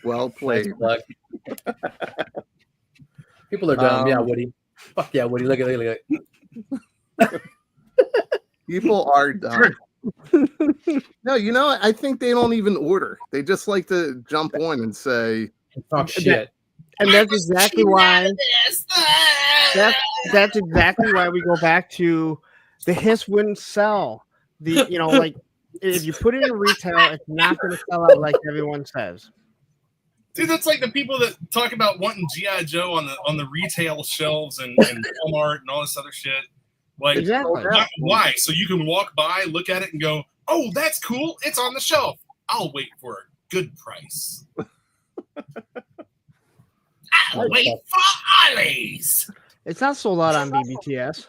H: Well played.
D: Nice plug. People are dumb. Yeah, Woody. Fuck yeah, Woody. Look at it.
H: People are dumb. No, you know, I think they don't even order. They just like to jump on and say,
D: Talk shit.
F: And that's exactly why. That's exactly why we go back to the hiss wouldn't sell. Like if you put it in retail, it's not going to sell out like everyone says.
G: Dude, that's like the people that talk about wanting GI Joe on the retail shelves and Walmart and all this other shit. Like,
F: Exactly.
G: why? So you can walk by, look at it, and go, "Oh, that's cool. It's on the shelf. I'll wait for a good price."
I: I'll wait for Ollie's.
F: It's not sold out on BBTS.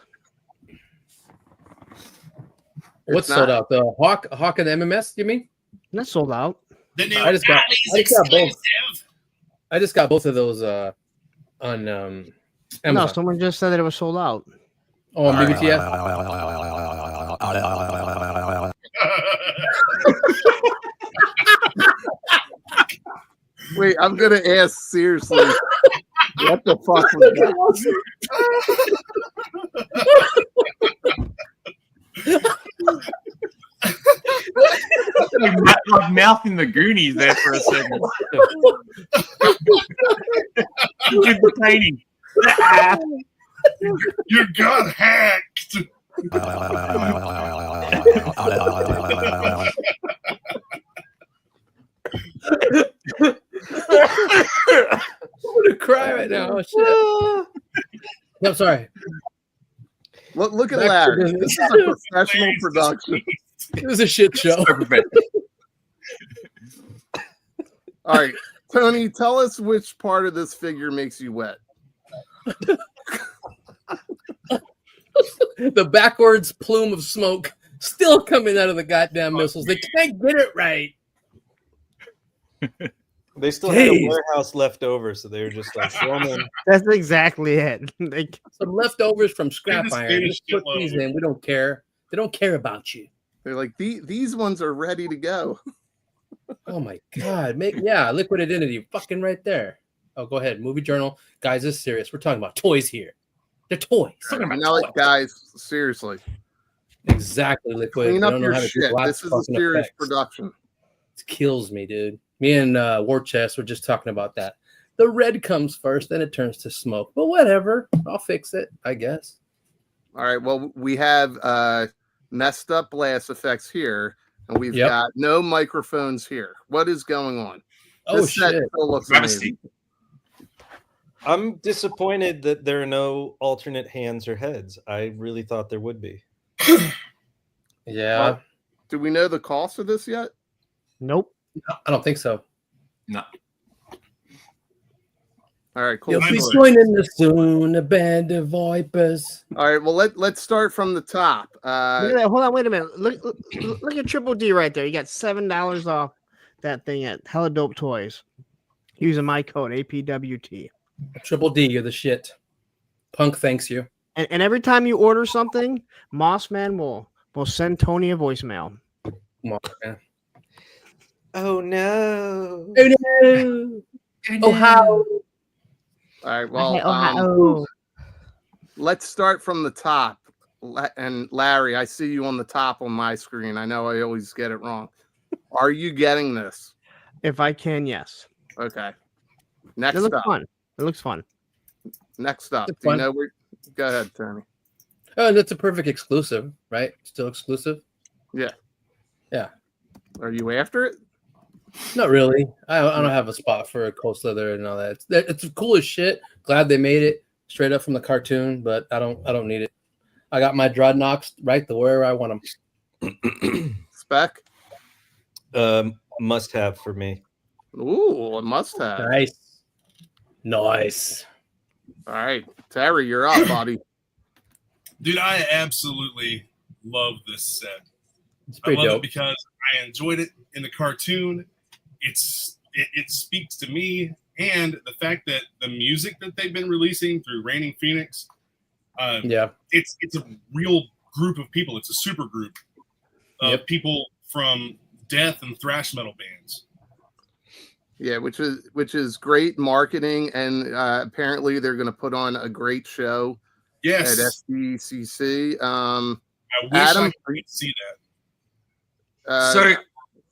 D: What's
H: not.
D: sold out? The Hawk and MMS, you mean?
F: Not sold out.
G: The new
D: I just got both.
G: exclusive.
D: I just got both of those on Amazon.
F: No, someone just said that it was sold out.
D: Oh, on BBTS?
H: wait, I'm going to ask seriously. What the fuck was that?
E: Like mouth in the Goonies there for a second. Did the painting.
G: You got hacked.
D: I'm gonna cry right now. Oh, shit. I'm sorry.
H: Look at
D: Back to
H: Larry.
D: business.
H: This is a professional production.
D: It was a shit show.
H: All right, Tony, tell us which part of this figure makes you wet.
D: The backwards plume of smoke still coming out of the goddamn missiles. They can't get it right.
C: They still had a warehouse left over, so they were just like, "Well, man."
F: That's exactly it. Like,
D: Some leftovers from scrap
G: just
D: iron.
G: made a
D: Just put
G: shitload.
D: these in. We don't care. They don't care about you.
H: They're like, these ones are ready to go.
D: Oh my god. Liquid identity fucking right there. Oh, go ahead. Movie Journal. Guys, this is serious. We're talking about toys here. They're toys.
E: Talking about
H: You know
E: toys.
H: what, guys? Seriously,
D: Exactly, Liquid.
H: clean
D: They
H: up
D: don't know
H: your
D: how to do
H: shit.
D: lots
H: This
D: of
H: is a
D: fucking
H: serious
D: effects.
H: production.
D: It kills me, dude. Me and War Chest were just talking about that. The red comes first, then it turns to smoke. But whatever. I'll fix it, I guess.
H: All right. Well, we have messed up blast effects here, and we've
D: Yep.
H: got no microphones here. What is going on?
D: Oh,
H: This set
D: shit.
H: still looks
E: Grab a
H: amazing.
E: seat.
C: I'm disappointed that there are no alternate hands or heads. I really thought there would be.
D: Yeah.
H: Well, do we know the cost of this yet?
F: Nope.
D: I don't think so.
E: No.
H: All right, cool.
D: You'll be
G: Absolutely.
D: joining us soon, a band of vipers.
H: All right, well let's start from the top.
F: Look at that. Hold on, wait a minute. Look at Triple D right there. You got $7 off that thing at Hella Dope Toys using my code APWT.
D: Triple D, you're the shit. Punk thanks you.
F: And every time you order something, Mossman will send Tony a voicemail.
D: Come on, man.
C: Oh no.
D: Oh no. Oh how?
H: All right, well,
F: Ohio.
H: let's start from the top. And Larry, I see you on the top on my screen. I know I always get it wrong. Are you getting this?
F: If I can, yes.
H: Okay.
F: It
H: Next
F: looks
H: up.
F: fun. It looks fun.
H: Next up.
D: It's
H: Do you
D: fun.
H: know where? Go ahead, Tony.
D: Oh, and that's a perfect exclusive, right? Still exclusive?
H: Yeah.
D: Yeah.
H: Are you after it?
D: Not really. I don't have a spot for a cold slither and all that. It's cool as shit. Glad they made it straight up from the cartoon, but I don't need it. I got my Dreadnoughts right to where I want them.
H: Spec?
C: Must have for me.
H: Ooh, a must have.
D: Nice.
H: All right. Terry, you're up, buddy.
G: Dude, I absolutely love this set.
D: It's
G: I
D: pretty
G: love
D: dope.
G: it because I enjoyed it in the cartoon. It speaks to me, and the fact that the music that they've been releasing through Raining Phoenix,
D: Yeah.
G: it's a real group of people. It's a super group of people from death and thrash metal bands.
H: Yeah, which is great marketing, and apparently they're going to put on a great show
G: Yes,
H: at SDCC.
G: I wish
H: Adam?
G: I could see that.
E: So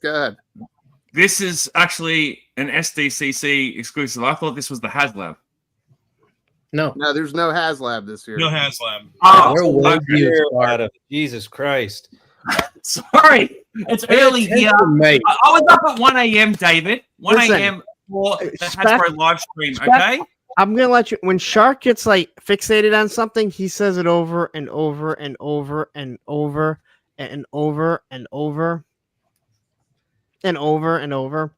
H: go ahead.
E: this is actually an SDCC exclusive. I thought this was the HasLab.
D: No.
H: No, there's no HasLab this year.
G: No HasLab.
E: Oh,
D: Where were you?
C: Here,
D: Spark?
C: Adam. Jesus Christ.
E: sorry. It's
D: Pay
E: early here.
D: attention, mate.
E: I was up at 1 a.m., David. 1
F: Listen,
E: a.m. for the
F: Spec-
E: Hasbro live stream,
F: Spec-
E: okay?
F: I'm gonna let you. When Shark gets like fixated on something, he says it over and over and over and over and over and over and over and over.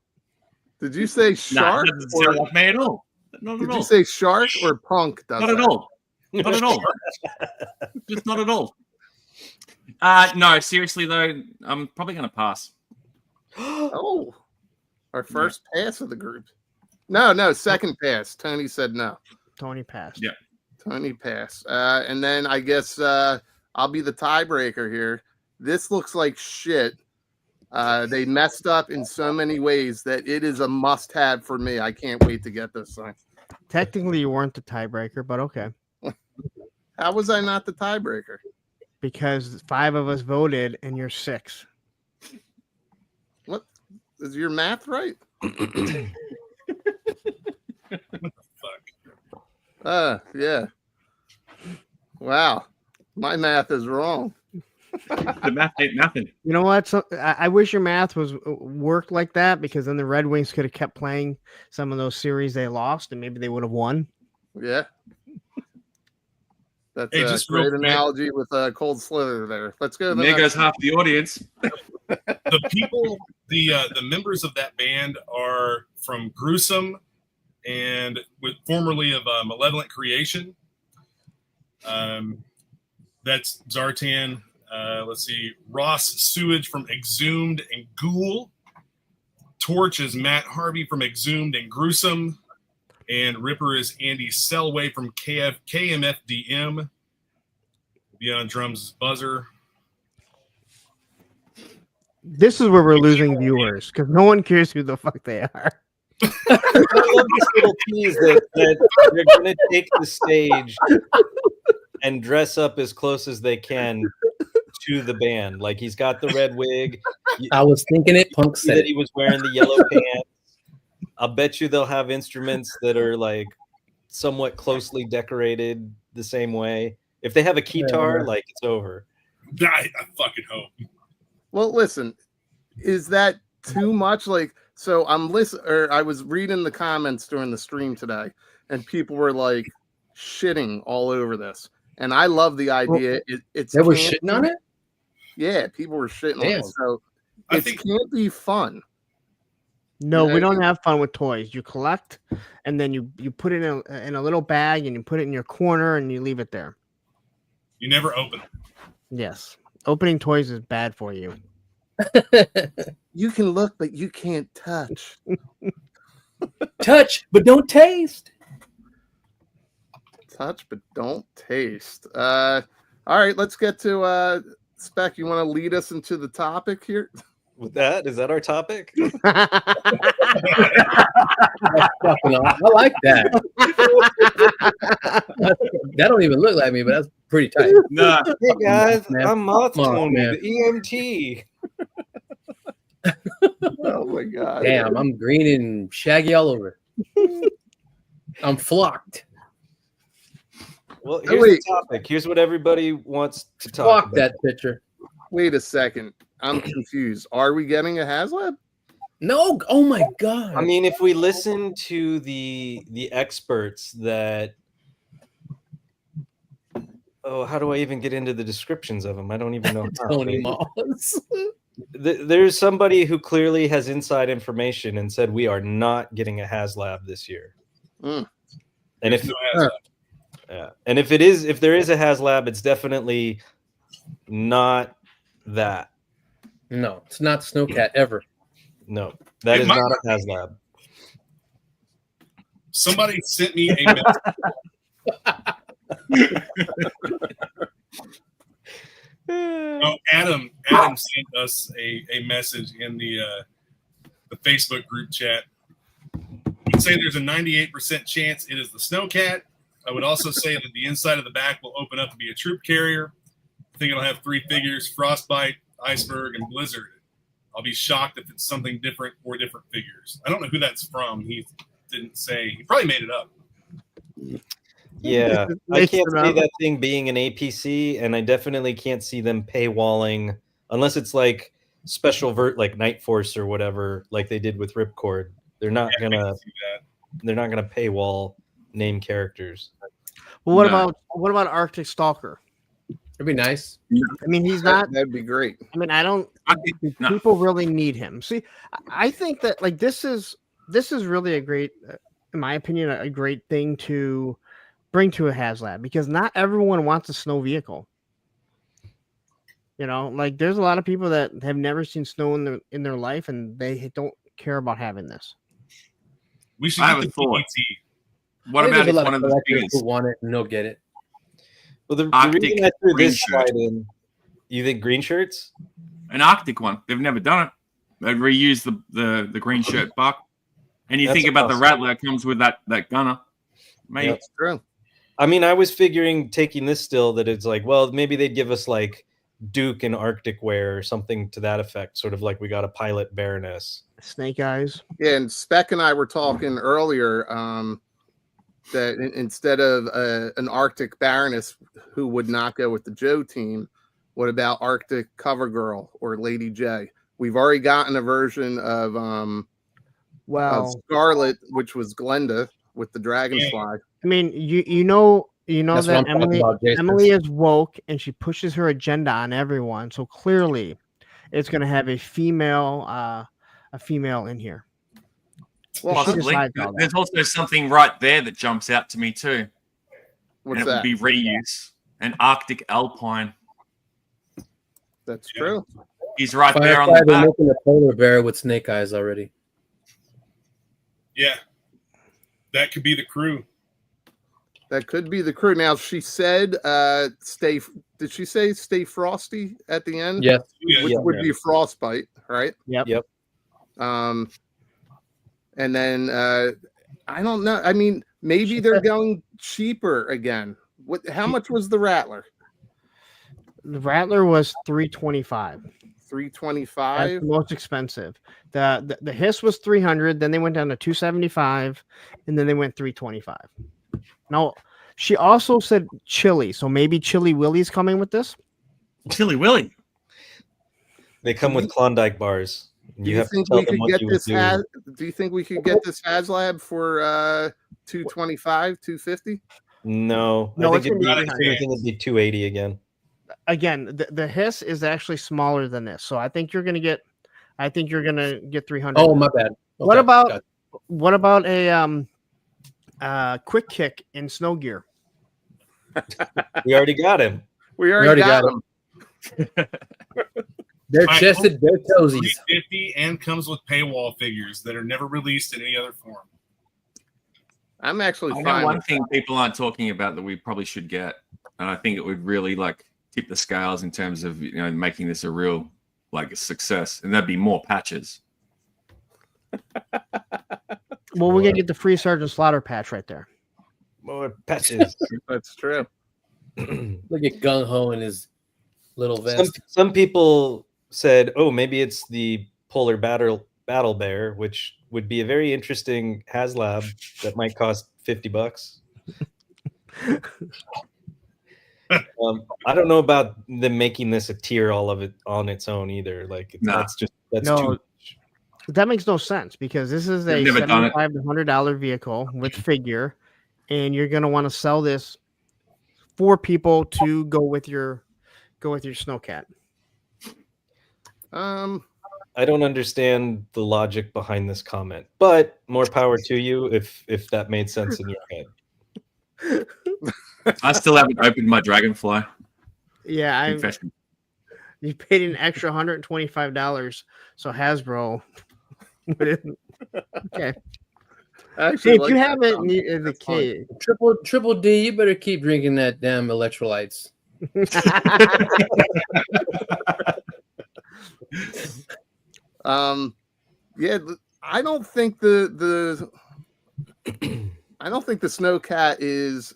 H: Did you say
E: Nah,
H: shark?
E: that doesn't sound like me at all. Not
H: Did
E: at all.
H: you say shark or punk? Does
E: Not at
H: that?
E: all. Not at all. Just not at all. No, seriously though, I'm probably going to pass.
H: Oh, our first pass of the group. No, second pass. Tony said no.
F: Tony passed.
E: Yeah.
H: Tony pass. And then I guess I'll be the tiebreaker here. This looks like shit. They messed up in so many ways that it is a must-have for me. I can't wait to get this thing.
F: Technically, you weren't the tiebreaker, but okay,
H: How was I not the tiebreaker?
F: because 5 of us voted and you're 6.
H: What is your math right? Yeah. Wow, my math is wrong.
E: The math ain't nothing.
F: You know what? So, I wish your math was worked like that, because then the Red Wings could have kept playing some of those series they lost, and maybe they would have won.
H: Yeah. That's
G: Hey,
H: a
G: just real
H: great
G: quick.
H: analogy with a cold slither there. Let's go to the
E: There
H: next
E: goes half the audience.
G: The people, the members of that band are from Gruesome and formerly of Malevolent Creation. That's Zartan. Let's see, Ross Sewage from Exhumed and Ghoul. Torch is Matt Harvey from Exhumed and Gruesome. And Ripper is Andy Selway from KMFDM. Beyond Drums is Buzzer.
F: This is where we're losing viewers, because no one cares who the fuck they are.
C: I love this little tease that they're going to take the stage and dress up as close as they can to the band. Like he's got the red wig.
D: I was thinking it. Punk
C: See
D: said
C: that
D: it.
C: he was wearing the yellow pants. I'll bet you they'll have instruments that are like somewhat closely decorated the same way. If they have a keytar, like it's over.
G: I fucking hope.
H: Well, listen, is that too much? Like, so I was reading the comments during the stream today, and people were like shitting all over this. And I love the idea. It's
D: They were shitting on it?
H: Yeah, people were shitting on it. So it can't be fun.
F: No, we don't have fun with toys. You collect, and then you put it in a little bag, and you put it in your corner, and you leave it there.
G: You never open it.
F: Yes. Opening toys is bad for you.
H: You can look, but you can't touch.
D: Touch, but don't taste.
H: Touch, but don't taste. All right, let's get to Spec. You want to lead us into the topic here?
C: With that, is that our topic?
D: I like that. That don't even look like me, but that's pretty tight.
E: Nah.
C: Hey guys,
D: Man.
C: I'm Moth
D: Come on,
C: Tony,
D: man.
C: the EMT.
H: Oh my god!
D: Damn, I'm green and shaggy all over. I'm flocked.
C: Well, here's the topic. Here's what everybody wants to talk
D: Fuck
C: about.
D: that picture.
H: Wait a second. I'm confused. Are we getting a HasLab?
D: No. Oh my god.
C: I mean, if we listen to the experts that, how do I even get into the descriptions of them? I don't even know.
D: Tony Moss.
C: There's somebody who clearly has inside information and said we are not getting a HasLab this year.
H: Mm.
C: And if
G: No HasLab.
C: and if there is a HasLab, it's definitely not that.
D: No, it's not Snowcat ever.
C: No, that is not a HasLab.
G: Somebody sent me a message. Oh, Adam sent us a message in the Facebook group chat. He'd say there's a 98% chance it is the Snowcat. I would also say that the inside of the back will open up to be a troop carrier. I think it'll have 3 figures: Frostbite, Iceberg, and Blizzard. I'll be shocked if it's something different or different figures. I don't know who that's from. He didn't say. He probably made it up.
C: Yeah, I can't see that thing being an APC, and I definitely can't see them paywalling unless it's like special like Night Force or whatever, like they did with Ripcord. They're not gonna paywall name characters.
F: Well, what about Arctic Stalker?
D: It'd be nice.
F: I mean, he's not.
H: That'd be great.
F: I mean, people really need him. See, I think that like this is really a great, in my opinion, a great thing to bring to a HasLab, because not everyone wants a snow vehicle. You know, like there's a lot of people that have never seen snow in their life, and they don't care about having this.
G: We should
E: have a thought. What about if one of the figures
D: who want it and they'll get it?
C: Well, the
E: Arctic
C: reason I threw
E: green
C: this
E: shirt.
C: slide in, you think green shirts?
E: An Arctic one. They've never done it. They reuse the green shirt buck. And you
C: That's
E: think about the
C: awesome.
E: Rattler comes with that gunner. Maybe.
C: That's true. I mean, I was figuring taking this still that it's like, well, maybe they'd give us like Duke and Arctic wear or something to that effect, sort of like we got a pilot Baroness.
F: Snake Eyes.
H: Yeah, and Spec and I were talking earlier that instead of an Arctic Baroness who would not go with the Joe team, what about Arctic Cover Girl or Lady J? We've already gotten a version of Scarlet, which was Glenda with the Dragonfly.
F: I mean, you know
D: That's
F: that
D: what I'm talking about, Jason.
F: Emily is woke and she pushes her agenda on everyone. So clearly, it's going to have a female in here.
H: Well,
E: possibly. There's also something right there that jumps out to me too.
H: What's
E: and it
H: that?
E: would be reuse. An Arctic Alpine.
H: That's true.
E: He's right there on
D: Firefly,
E: the
D: they're
E: back.
D: making a polar bear with snake eyes already.
G: Yeah, that could be the crew.
H: That could be the crew. Now she said, "Stay." Did she say "Stay frosty" at the end?
D: Yes.
H: Which would be frostbite, right?
F: Yep.
C: Yep.
H: And then I don't know. I mean, maybe they're going cheaper again. How much was the Rattler?
F: The Rattler was $325.
H: $325.
F: That's the most expensive. The Hiss was $300. Then they went down to $275, and then they went $325. Now, she also said Chili, so maybe Chili Willie's coming with this.
E: Chili Willy.
C: They come with Klondike bars.
H: Do you think we could get this? Do you think we could get this HasLab for $225, $250?
C: No, I think it'd be $280 again.
F: Again, the Hiss is actually smaller than this, so I think you're gonna get 300.
D: Oh, my bad. Okay,
F: what about a Quick Kick in snow gear?
C: We already got him.
H: We already got him.
D: They're chested, they're toesies.
G: $350 and comes with paywall figures that are never released in any other form.
H: I'm actually
E: I
H: fine.
E: know one thing people aren't talking about that we probably should get, and I think it would really tip the scales in terms of making this a real a success, and that'd be more patches.
F: Well, we're gonna get the free Sergeant Slaughter patch right there.
C: More patches.
H: That's true.
D: Look at Gung Ho in his little vest.
C: Some people said, "Oh, maybe it's the Polar Battle Bear," which would be a very interesting HasLab that might cost $50. I don't know about them making this a tier all of it on its own either. That's too much.
F: That makes no sense because this is a $75 to $100 vehicle with figure, and you're gonna want to sell this for people to go with your snowcat.
C: I don't understand the logic behind this comment, but more power to you if that made sense in your head.
E: I still haven't opened my Dragonfly.
F: Yeah,
E: Confession.
F: You paid an extra $125, so Hasbro. Okay.
H: Actually,
F: if you haven't, the kid
D: Triple D, you better keep drinking that damn electrolytes.
H: Yeah, I don't think the Snowcat is.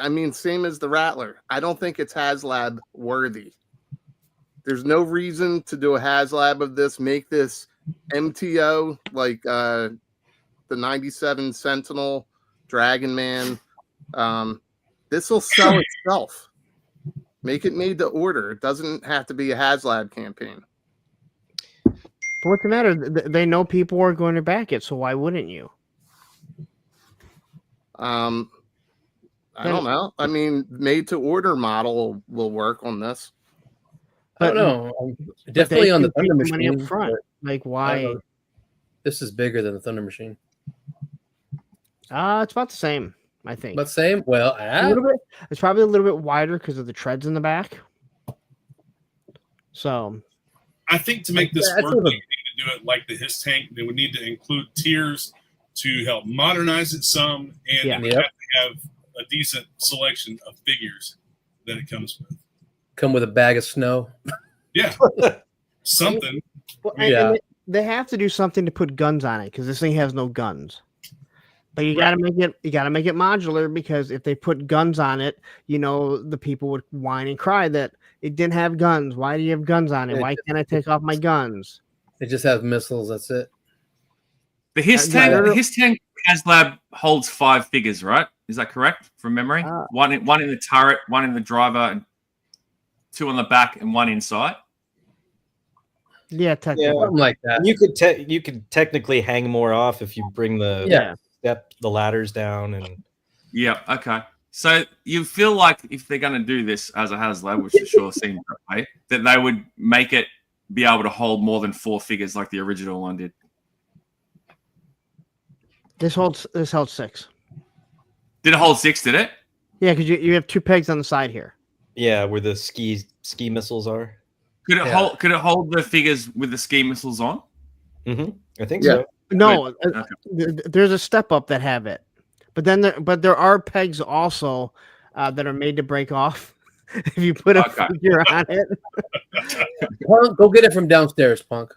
H: I mean, same as the Rattler. I don't think it's HasLab worthy. There's no reason to do a HasLab of this. Make this MTO like the 97 Sentinel, Dragon Man. This will sell itself. Make it made to order. It doesn't have to be a HasLab campaign.
F: But what's the matter? They know people are going to back it, so why wouldn't you?
H: I don't know. I mean, made to order model will work on this.
D: I don't know. Definitely on the Thunder Machine.
F: Up front. Like, why?
D: This is bigger than the Thunder Machine.
F: It's about the same, I think.
D: But same? Well,
F: a little bit. It's probably a little bit wider because of the treads in the back. So,
G: I think to make this work, they need to do it like the Hiss tank. They would need to include tiers to help modernize it some, and they would have to have a decent selection of figures that it comes with.
D: Come with a bag of snow.
G: Yeah, something.
F: And they have to do something to put guns on it because this thing has no guns. But you gotta make it. You gotta make it modular because if they put guns on it, the people would whine and cry that it didn't have guns. Why do you have guns on it? Why can't I take off my guns?
D: It just has missiles. That's it.
E: The Hiss tank HasLab holds 5 figures, right? Is that correct from memory? One in the turret, one in the driver, and 2 on the back, and 1 inside.
F: Yeah, technically.
D: Something like that.
C: You could technically hang more off if you bring the ladders down and.
E: Yeah. Okay. So you feel like if they're going to do this as a HasLab, which it sure seems that way, that they would make it be able to hold more than 4 figures like the original one did.
F: This held 6.
E: Did it hold 6? Did it?
F: Yeah, because you have 2 pegs on the side here.
C: Yeah, where the ski missiles are.
E: Could it hold the figures with the ski missiles on?
C: Mm-hmm. I think so.
F: No, there's a step up that have it, but there are pegs also that are made to break off if you put a figure on it.
D: Punk, go get it from downstairs, Punk.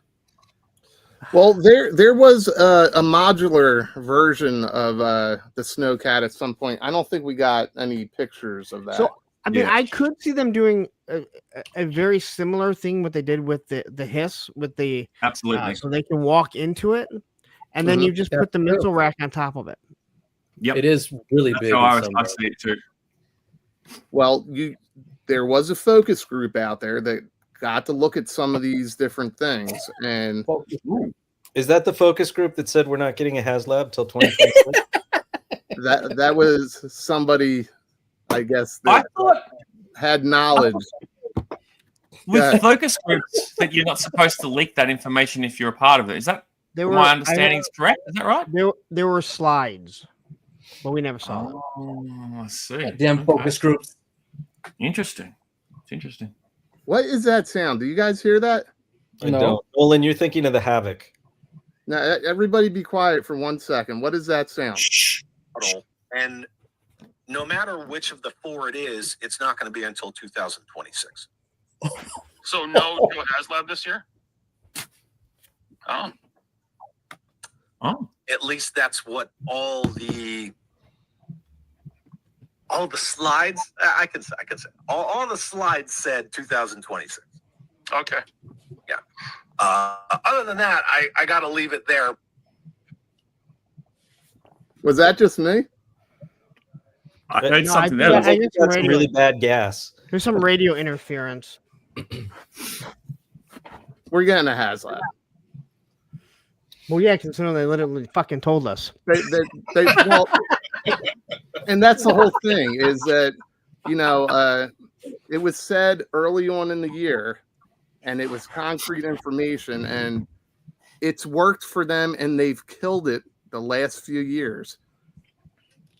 H: Well, there was a modular version of the Snowcat at some point. I don't think we got any pictures of that.
F: So I mean, I could see them doing a very similar thing what they did with the hiss with the
E: Absolutely.
F: so they can walk into it, and then you just put the missile rack on top of it.
E: Yep.
D: It is really big.
E: How I see it too.
H: Well, there was a focus group out there that got to look at some of these different things, and
C: is that the focus group that said we're not getting a HasLab till 2026?
H: that was somebody, I guess, that had knowledge.
E: With focus groups, that you're not supposed to leak that information if you're a part of it. Is that my understanding is correct? Is that right?
F: There were slides, but we never saw them.
E: Oh, I see.
D: Damn focus groups.
E: Interesting. It's interesting.
H: What is that sound? Do you guys hear that?
C: I don't. Nolan, you're thinking of the Havoc.
H: Now, everybody be quiet for 1 second. What is that sound?
J: And no matter which of the four it is, it's not going to be until 2026.
I: So no HasLab this year? Oh.
J: At least that's what all the slides I can say all the slides said 2026.
I: Okay.
J: Yeah. Other than that, I got to leave it there.
H: Was that just me?
E: I heard something there.
C: I got some really bad gas.
F: There's some radio interference.
H: We're getting a HasLab.
F: Well, yeah, considering they literally fucking told us.
H: Well, and that's the whole thing is that, it was said early on in the year, and it was concrete information, and it's worked for them, and they've killed it the last few years.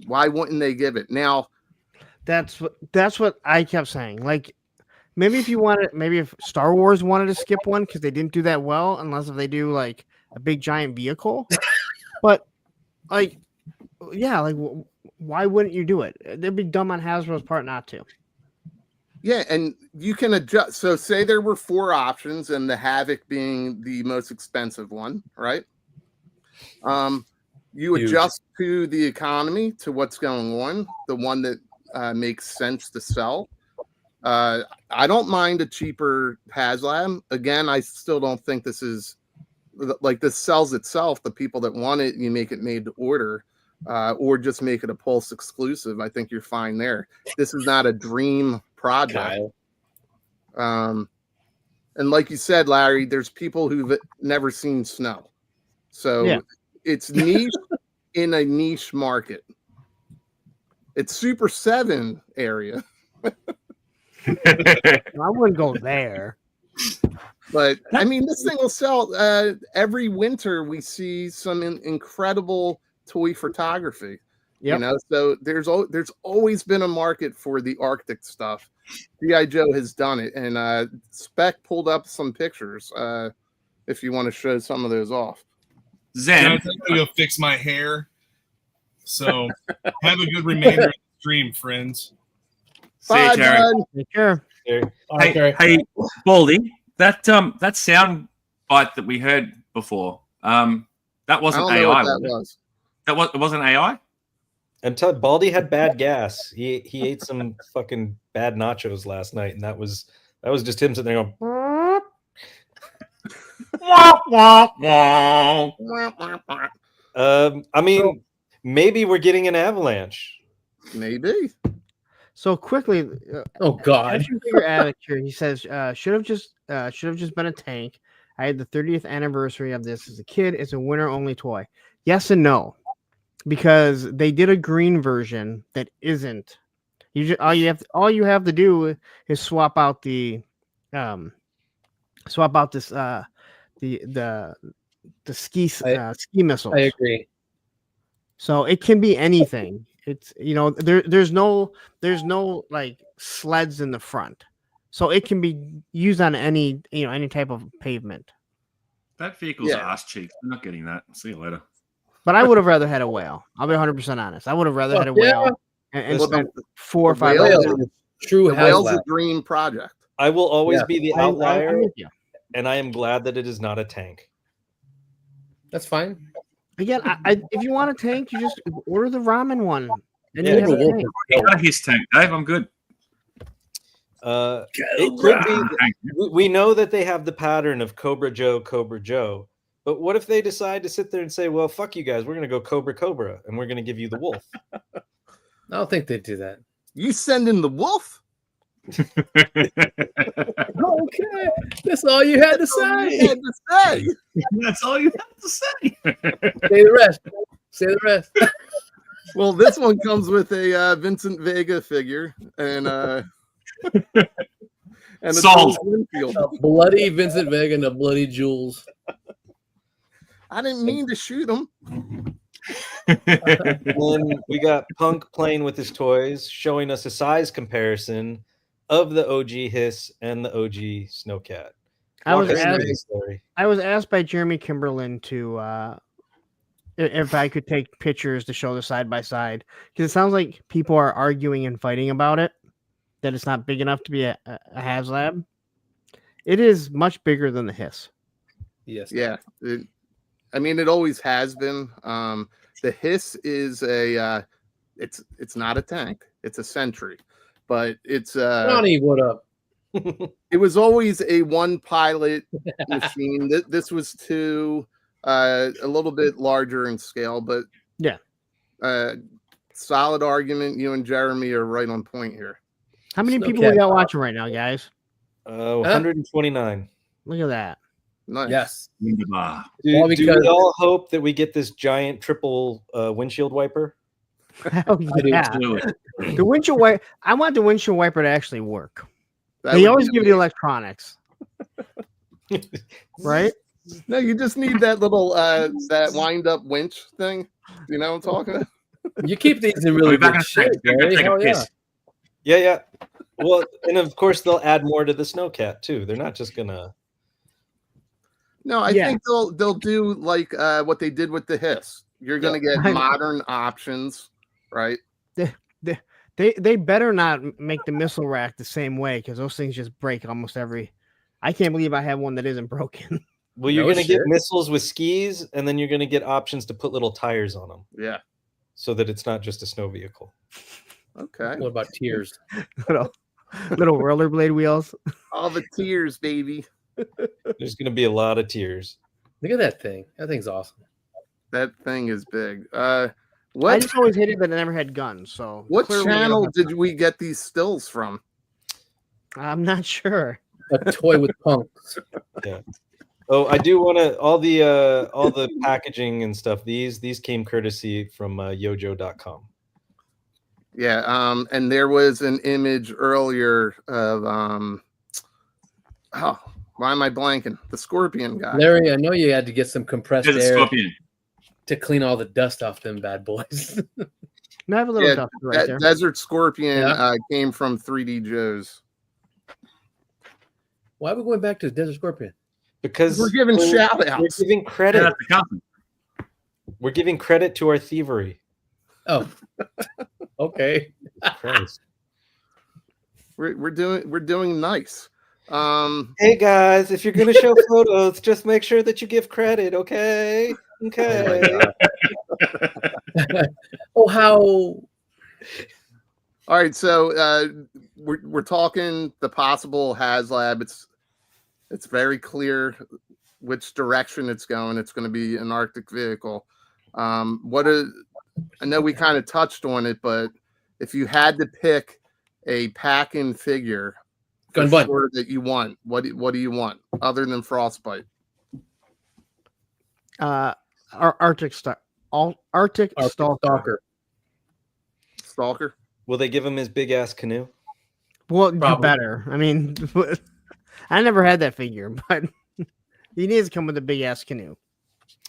H: Why wouldn't they give it now?
F: That's what I kept saying. Like, maybe if Star Wars wanted to skip one because they didn't do that well, unless if they do like a big giant vehicle. But like, yeah, like why wouldn't you do it? They'd be dumb on Hasbro's part not to.
H: Yeah, and you can adjust. So say there were 4 options, and the Havoc being the most expensive one, right? You adjust to the economy, to what's going on, the one that makes sense to sell. I don't mind a cheaper HasLab. Again, I still don't think this is like this sells itself. The people that want it, you make it made to order, or just make it a Pulse exclusive. I think you're fine there. This is not a dream project. And like you said, Larry, there's people who've never seen snow. So it's niche in a niche market. It's Super 7 area.
F: I wouldn't go there.
H: But I mean, this thing will sell. Every winter we see some incredible toy photography.
F: Yep.
H: So there's always been a market for the Arctic stuff. GIJoe has done it, and Spec pulled up some pictures. If you want to show some of those off.
G: Zen, I'm gonna go fix my hair. So have a good remainder of the stream, friends.
E: See you, Terry.
F: Take care.
E: Hey, Baldy, that sound bite that we heard before, that wasn't AI. It wasn't AI.
C: I'm telling Baldy had bad gas. He ate some fucking bad nachos last night, and that was just him sitting there going. I mean, maybe we're getting an avalanche.
H: Maybe.
F: So quickly,
D: oh god!
F: Here he says should have just been a tank. I had the 30th anniversary of this as a kid. It's a winter only toy. Yes and no, because they did a green version that isn't. All you have to do is swap out this the ski missiles.
D: I agree.
F: So it can be anything. It's there's no like sleds in the front, so it can be used on any type of pavement.
E: That vehicle's ass cheeks. I'm not getting that. See you later.
F: But I would have rather had a whale. I'll be 100% honest. I would have rather had a whale and spent 4 or 5 hours.
D: True,
H: the whale's a dream project.
C: I will always be the outlier, and I am glad that it is not a tank.
D: That's fine.
F: Again, if you want a tank, you just order the ramen one. And
C: Yeah,
F: you have a
D: Wolf
F: tank.
E: I got a his tank, Dave. I'm good.
C: It could be. We know that they have the pattern of Cobra Joe, but what if they decide to sit there and say, "Well, fuck you guys, we're going to go Cobra, and we're going to give you the wolf."
D: I don't think they'd do that.
H: You send in the wolf?
D: Okay, that's all you had to say.
E: That's all you have to say.
D: Say the rest. Say the rest.
H: Well, this one comes with a Vincent Vega figure and a
E: Sold.
H: Winfield.
D: A bloody Vincent Vega and a bloody Jules.
H: I didn't mean to shoot him.
C: Then we got Punk playing with his toys, showing us a size comparison of the OG Hiss and the OG Snowcat.
F: I was
C: Walk us through
F: asked-
C: the story.
F: I was asked by Jeremy Kimberlin to if I could take pictures to show the side by side, because it sounds like people are arguing and fighting about it, that it's not big enough to be a HasLab. It is much bigger than the Hiss.
D: Yes.
H: Yeah. It always has been. The Hiss is a it's not a tank, it's a Sentry, but it's
D: Johnny, what up?
H: it was always a one pilot machine. This was two, a little bit larger in scale, but
F: yeah,
H: solid argument. You and Jeremy are right on point here.
F: How many people we got watching right now, guys?
C: 129.
F: Look at that.
H: Nice.
D: Yes.
C: Do we all hope that we get this giant triple windshield wiper?
F: Hell yeah. The windshield wiper. I want the windshield wiper to actually work.
H: That
F: They
H: would
F: always
H: be
F: give you the electronics, right?
H: No, you just need that little that wind up winch thing. You know what I'm talking about?
D: You keep these in really good shape, Gary. Hell yeah.
C: Yeah. Well, and of course they'll add more to the Snowcat too. They're not just gonna.
H: No, I think they'll do like what they did with the Hiss. You're gonna get modern options, right?
F: They better not make the missile rack the same way, because those things just break almost every. I can't believe I have one that isn't broken.
C: Well, you're gonna get missiles with skis, and then you're gonna get options to put little tires on them.
H: Yeah. So
C: that it's not just a snow vehicle.
H: Okay.
D: What about tears?
F: little rollerblade wheels.
H: All the tears, baby.
C: There's gonna be a lot of tears.
D: Look at that thing. That thing's awesome.
H: That thing is big.
F: I just always hated that I never had guns. So
H: what
F: clearly
H: channel did we get these stills from?
F: I'm not sure.
D: A toy with punks.
C: Yeah. Oh, I do want to all the packaging and stuff. These came courtesy from yojo.com.
H: Yeah, and there was an image earlier of why am I blanking? The Scorpion guy.
D: Larry, I know you had to get some compressed
E: Yeah, the
D: air
E: Scorpion.
D: to clean all the dust off them bad boys.
F: I have a little dust right there.
H: Desert Scorpion came from 3D Joe's.
D: Why are we going back to Desert Scorpion?
C: Because
H: we're giving shout outs.
C: We're giving credit.
E: Yeah,
C: we're giving credit to our thievery.
D: Oh, okay.
C: Christ.
H: We're doing nice.
C: Hey guys, if you're gonna show photos, just make sure that you give credit, okay? Okay.
D: Oh, how?
H: All right, so we're talking the possible HasLab. It's very clear which direction it's going. It's going to be an Arctic vehicle. I know we kind of touched on it, but if you had to pick a pack-in figure that you want, what do you want other than Frostbite?
F: Arctic Stalker.
H: Stalker.
C: Will they give him his big ass canoe?
F: Well, better. I mean, I never had that figure, but he needs to come with a big ass canoe.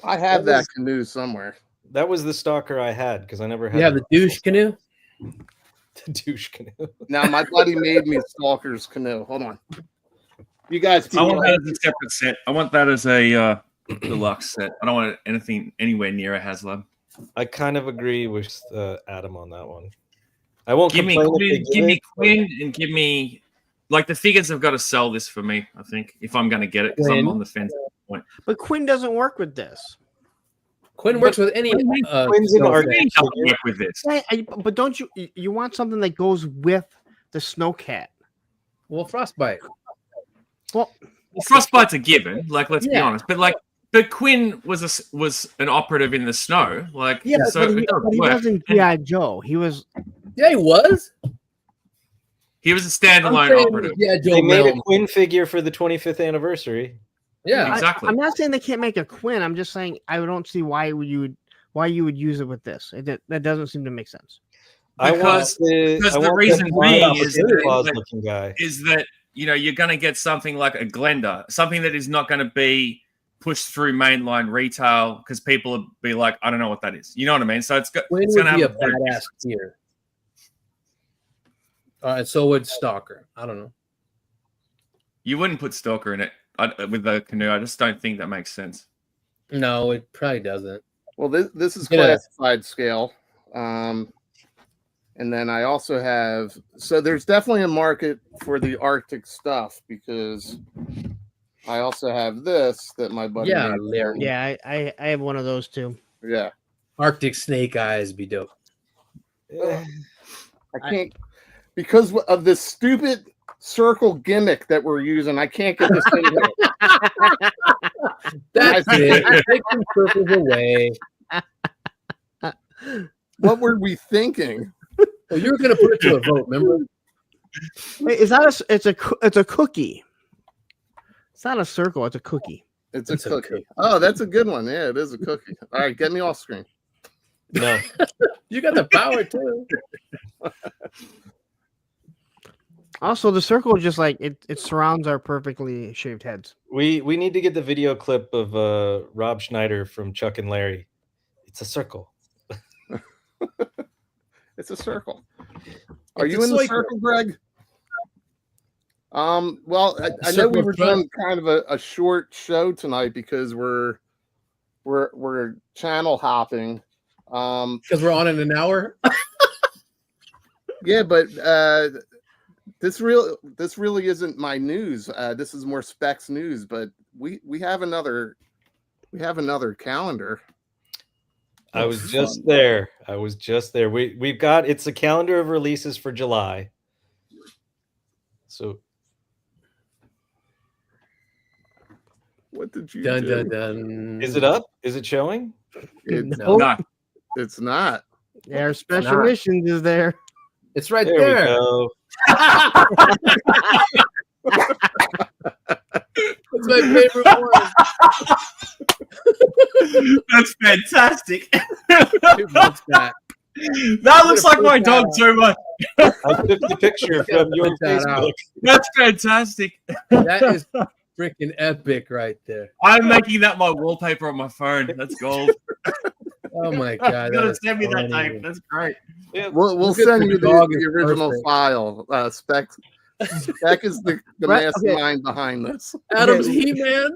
H: I have that canoe somewhere.
C: That was the Stalker I had because I never had.
D: You have the douche canoe.
C: The douche canoe.
H: Now my buddy made me Stalker's canoe. Hold on. You guys.
E: I want that as a separate set. I want that as a deluxe set. I don't want anything anywhere near a HasLab.
C: I kind of agree with Adam on that one. I won't
E: give me Quinn and give me like the figures have got to sell this for me. I think if I'm going to get it because I'm on the fence at this point.
F: But Quinn doesn't work with this.
D: Quinn works with any.
C: Quinn's an art
E: Quinn don't work with this.
F: But don't you want something that goes with the Snowcat?
D: Well, Frostbite.
F: Well,
E: Frostbite's a given. Like, let's be honest. But Quinn was an operative in the snow. Like, so
F: but he wasn't GI Joe. He was.
D: Yeah, he was.
E: He was a standalone operative.
D: Yeah,
C: They made a Quinn figure for the 25th anniversary.
D: Yeah,
E: exactly.
F: I'm not saying they can't make a Quinn. I'm just saying I don't see why you would use it with this. That doesn't seem to make sense.
E: Because the reason being is that you're going to get something like a Glenda, something that is not going to be pushed through mainline retail because people will be like, I don't know what that is. You know what I mean? So it's going to have
D: a badass tier. So would Stalker. I don't know.
E: You wouldn't put Stalker in it with the canoe. I just don't think that makes sense.
D: No, it probably doesn't.
H: Well, this is classified scale. And then I also have, so there's definitely a market for the Arctic stuff because I also have this that my buddy.
F: Yeah, I have one of those too.
H: Yeah.
D: Arctic snake eyes be dope.
H: I can't, because of this stupid circle gimmick that we're using, I can't get this thing right.
D: That's it. Take some circles away.
H: What were we thinking?
D: Well, you were going to put it to a vote, remember?
F: It's not it's a cookie. It's not a circle, it's a cookie.
H: It's a cookie. Oh, that's a good one. Yeah, it is a cookie. All right, get me off screen.
C: No.
D: You got the power too.
F: Also, the circle just like it surrounds our perfectly shaved heads.
C: We need to get the video clip of Rob Schneider from Chuck and Larry. It's a circle.
H: It's a circle. Are you in the circle, Greg? Well, I know we were doing kind of a short show tonight because we're channel hopping.
D: Because we're on in an hour.
H: Yeah, but this really isn't my news. This is more Specs news, but we have another calendar.
C: I was just there. We've got, it's a calendar of releases for July. So
H: what did you
D: do?
H: Dun,
D: dun.
C: Is it up? Is it showing?
H: No. It's not.
F: Yeah, our special missions is there.
D: It's right there.
C: We go.
D: It's my favorite one.
E: That's fantastic.
D: That
E: looks like my dog so much.
C: I took the picture from your Facebook.
E: That's fantastic.
D: That is freaking epic right there.
E: I'm making that my wallpaper on my phone. That's gold.
D: Oh my god!
E: You gotta send me that tape. That's great.
H: Yeah, we'll send you the original file. Spec is the mastermind behind this.
D: Adam's He-Man.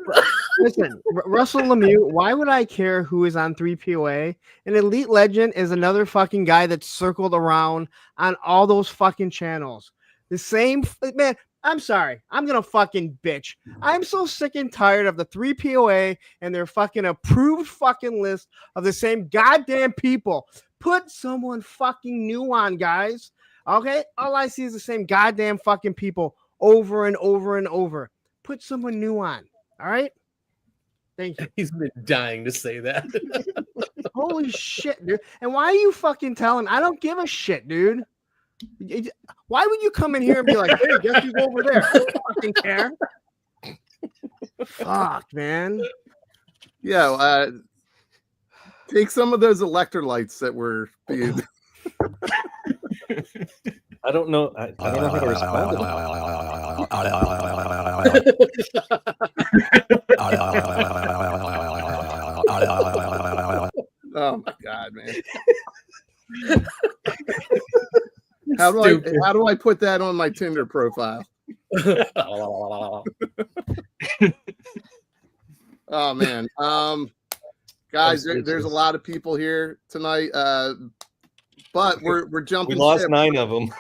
F: Listen, Russell Lemieux, why would I care who is on 3POA? An Elite Legend is another fucking guy that's circled around on all those fucking channels. The same, man, I'm sorry. I'm going to fucking bitch. I'm so sick and tired of the 3POA and their fucking approved fucking list of the same goddamn people. Put someone fucking new on, guys. Okay? All I see is the same goddamn fucking people over and over and over. Put someone new on. All right? Thank you.
D: He's been dying to say that.
F: Holy shit, dude. And why are you fucking telling? I don't give a shit, dude. Why would you come in here and be like, hey, guess you go over there? I don't fucking care. Fuck, man.
H: Yeah, take some of those electrolytes that were being.
C: I don't know. I don't know how to respond to
H: that. Oh my god, man. How do I put that on my Tinder profile? Oh man. Guys, there's a lot of people here tonight. But we're jumping.
C: We lost 9 of them.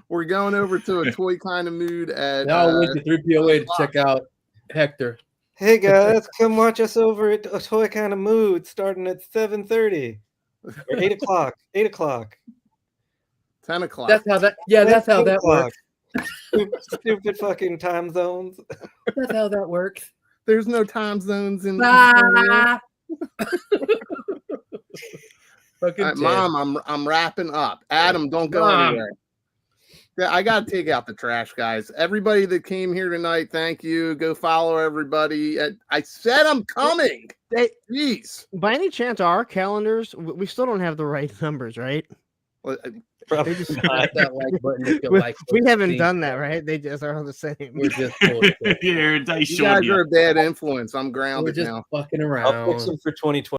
H: We're going over to a toy kind of mood at
D: now I went to 3POA to check out Hector.
C: Hey guys, come watch us over at A Toy Kind of Mood starting at 7:30 or 8 o'clock. 8 o'clock.
H: 10 o'clock.
D: That's how that. Yeah, that's how that works.
C: Stupid fucking time zones.
D: That's how that works.
H: There's no time zones in.
D: Ah!
H: All right, Mom, I'm wrapping up. Adam, don't go anywhere. Yeah, I gotta take out the trash, guys. Everybody that came here tonight, thank you. Go follow everybody. I said I'm coming.
F: Hey,
H: jeez.
F: By any chance, our calendars, we still don't have the right numbers, right?
H: Well,
C: Probably
F: just
C: not.
D: That like button if you
F: we,
D: like
F: we
D: what
F: haven't
D: you
F: done
D: see.
F: that, right? They just are the same.
D: We're just bullshit.
E: Yeah, they
H: you
E: short
H: guys
E: you.
H: are a bad influence. I'm
D: We're
H: grounded
D: just
H: now.
D: fucking
C: I'll fix
D: around.
C: them for 2020.